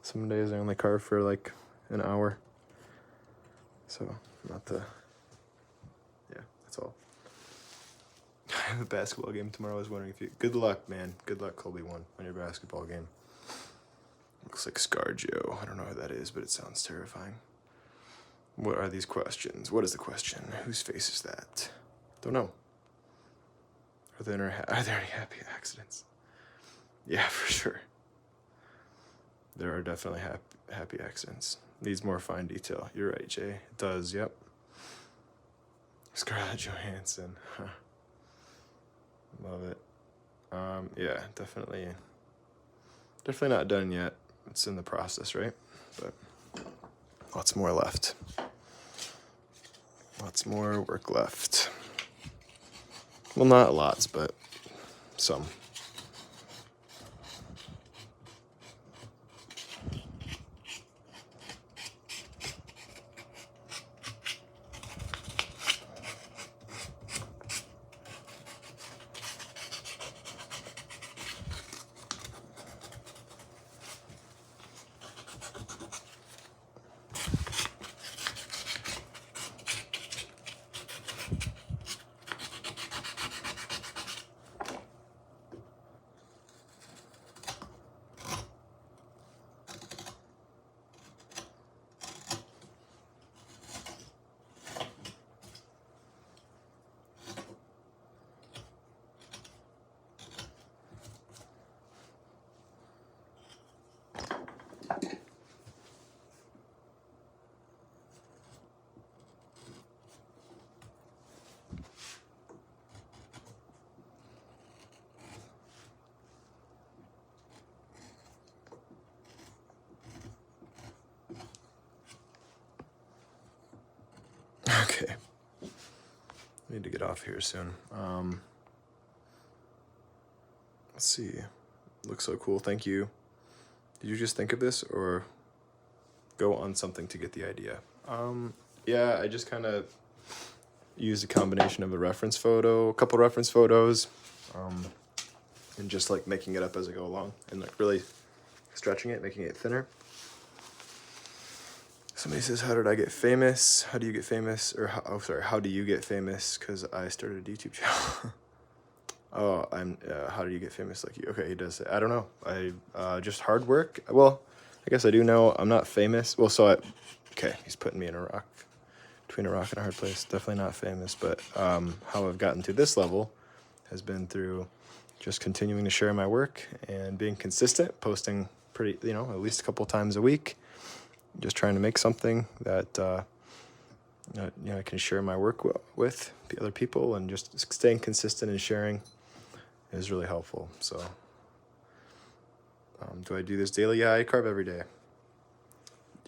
Some days I only carve for like an hour. So, not the... Yeah, that's all. I have a basketball game tomorrow. I was wondering if you... Good luck, man. Good luck, Colby 1, on your basketball game. Looks like ScarJo. I don't know who that is, but it sounds terrifying. What are these questions? What is the question? Whose face is that? Don't know. Are there any happy accidents? Yeah, for sure. There are definitely happy accidents. Needs more fine detail. You're right, Jay. It does, yep. Scarlett Johansson. Huh. Love it. Yeah, definitely not done yet. It's in the process, right? But lots more left. Lots more work left. Well, not lots, but some. Okay. I need to get off here soon. Let's see. Looks so cool. Thank you. Did you just think of this or go on something to get the idea? Yeah, I just kind of used a combination of a reference photo, a couple reference photos, and just like making it up as I go along and like really stretching it, making it thinner. Somebody says, how did I get famous? How do you get famous? Or, how do you get famous? Because I started a YouTube channel. Oh, how do you get famous like you? Okay, he does say, I don't know. Just hard work. Well, I guess I do know I'm not famous. Well, okay, he's putting me in between a rock and a hard place. Definitely not famous, but how I've gotten to this level has been through just continuing to share my work and being consistent, posting at least a couple times a week. Just trying to make something that I can share my work with the other people, and just staying consistent and sharing is really helpful. So, do I do this daily? Yeah, I carve every day.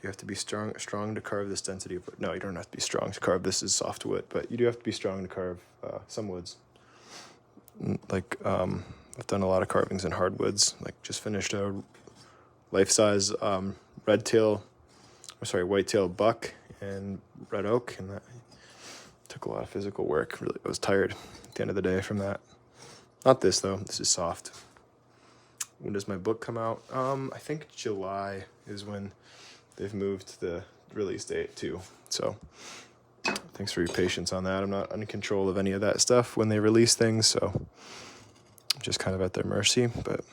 You have to be strong to carve this density of wood. No, you don't have to be strong to carve this as soft wood, but you do have to be strong to carve some woods. Like I've done a lot of carvings in hardwoods. Like just finished a life-size white-tail buck and red oak, and that took a lot of physical work. Really, I was tired at the end of the day from that. Not this though. This is soft. When does my book come out? I think July is when they've moved the release date too. So thanks for your patience on that. I'm not in control of any of that stuff when they release things, so I'm just kind of at their mercy. But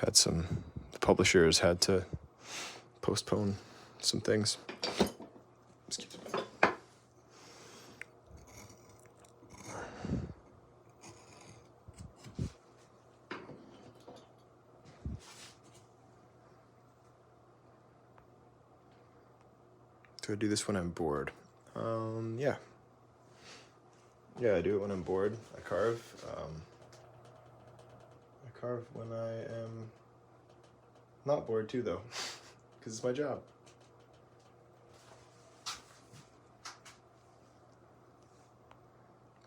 the publishers had to postpone some things. Excuse me. Do I do this when I'm bored? Yeah. Yeah, I do it when I'm bored. I carve. I carve when I am not bored too, though, because it's my job.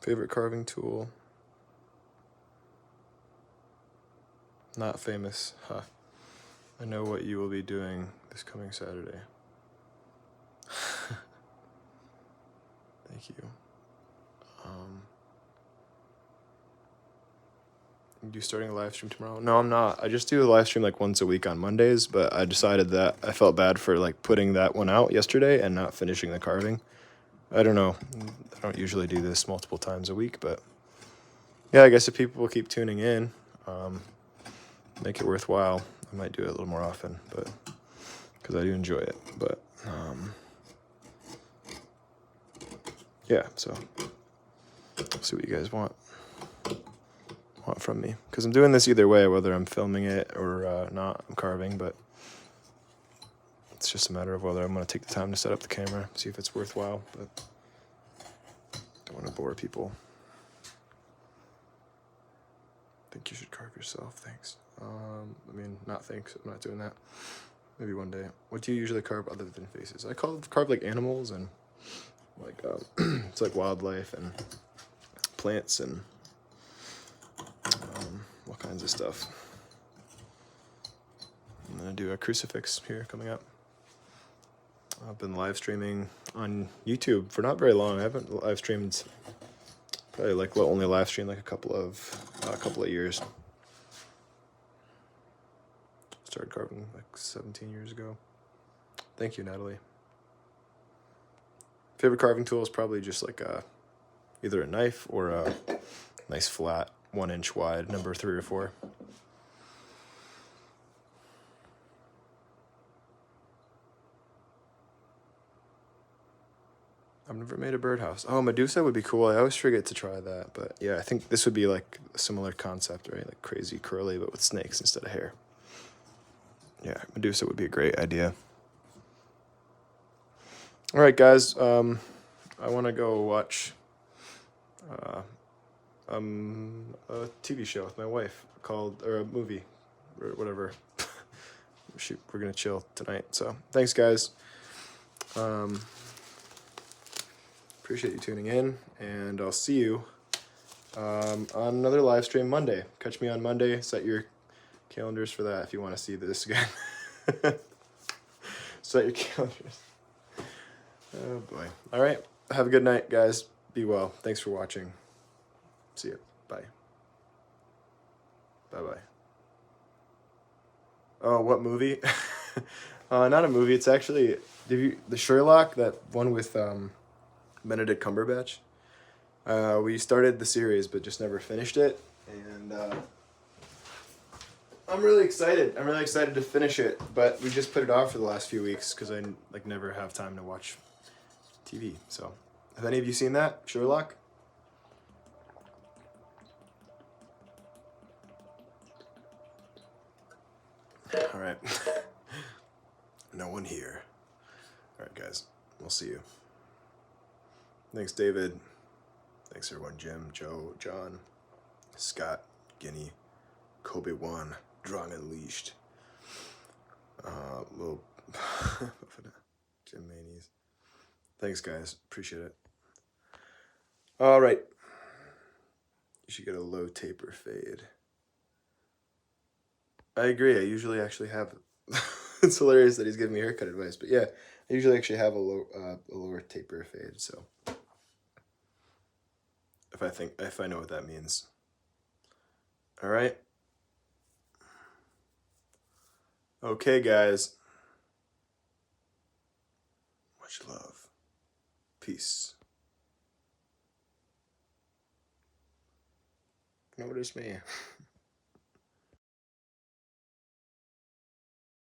Favorite carving tool? Not famous. Huh. I know what you will be doing this coming Saturday. Thank you. You starting a live stream tomorrow? No, I'm not. I just do a live stream like once a week on Mondays, but I decided that I felt bad for like putting that one out yesterday and not finishing the carving. I don't know. I don't usually do this multiple times a week, but yeah, I guess if people will keep tuning in, make it worthwhile, I might do it a little more often, but because I do enjoy it. But yeah, so see what you guys want from me, because I'm doing this either way, whether I'm filming it or not. I'm carving, but it's just a matter of whether I'm going to take the time to set up the camera, see if it's worthwhile, but don't want to bore people. Think you should carve yourself. Thanks. I mean, not thanks. I'm not doing that. Maybe one day. What do you usually carve other than faces? I carve like animals and like it's like wildlife and plants and all kinds of stuff. I'm gonna do a crucifix here coming up. I've been live streaming on YouTube for not very long. I haven't live streamed probably like only live streamed like a couple of years. Started carving like 17 years ago. Thank you, Natalie. Favorite carving tool is probably just like either a knife or a nice flat 1 inch wide number 3 or 4. I've never made a birdhouse. Oh, Medusa would be cool. I always forget to try that. But yeah, I think this would be like a similar concept, right? Like crazy curly, but with snakes instead of hair. Yeah, Medusa would be a great idea. All right, guys. I want to go watch a TV show with my wife or a movie, or whatever. Shoot, we're gonna chill tonight. So thanks, guys. Appreciate you tuning in, and I'll see you on another live stream Monday. Catch me on Monday. Set your calendars for that if you want to see this again. Set your calendars. Oh boy. All right. Have a good night, guys. Be well. Thanks for watching. See you. Bye. Bye-bye. Oh, what movie? Not a movie. It's actually the Sherlock, that one with Benedict Cumberbatch. We started the series but just never finished it, and I'm really excited. I'm really excited to finish it, but we just put it off for the last few weeks because I like never have time to watch TV. So, have any of you seen that, Sherlock? All right. No one here. All right, guys. We'll see you. Thanks, David. Thanks, everyone. Jim, Joe, John, Scott, Guinea, Kobe One, Drong Unleashed, Lil Jim Manies. Thanks, guys. Appreciate it. All right. You should get a low taper fade. I agree. I usually actually have. It's hilarious that he's giving me haircut advice, but yeah, I usually actually have a lower taper fade. So if I know what that means. All right. Okay, guys. Much love. Peace. Notice me.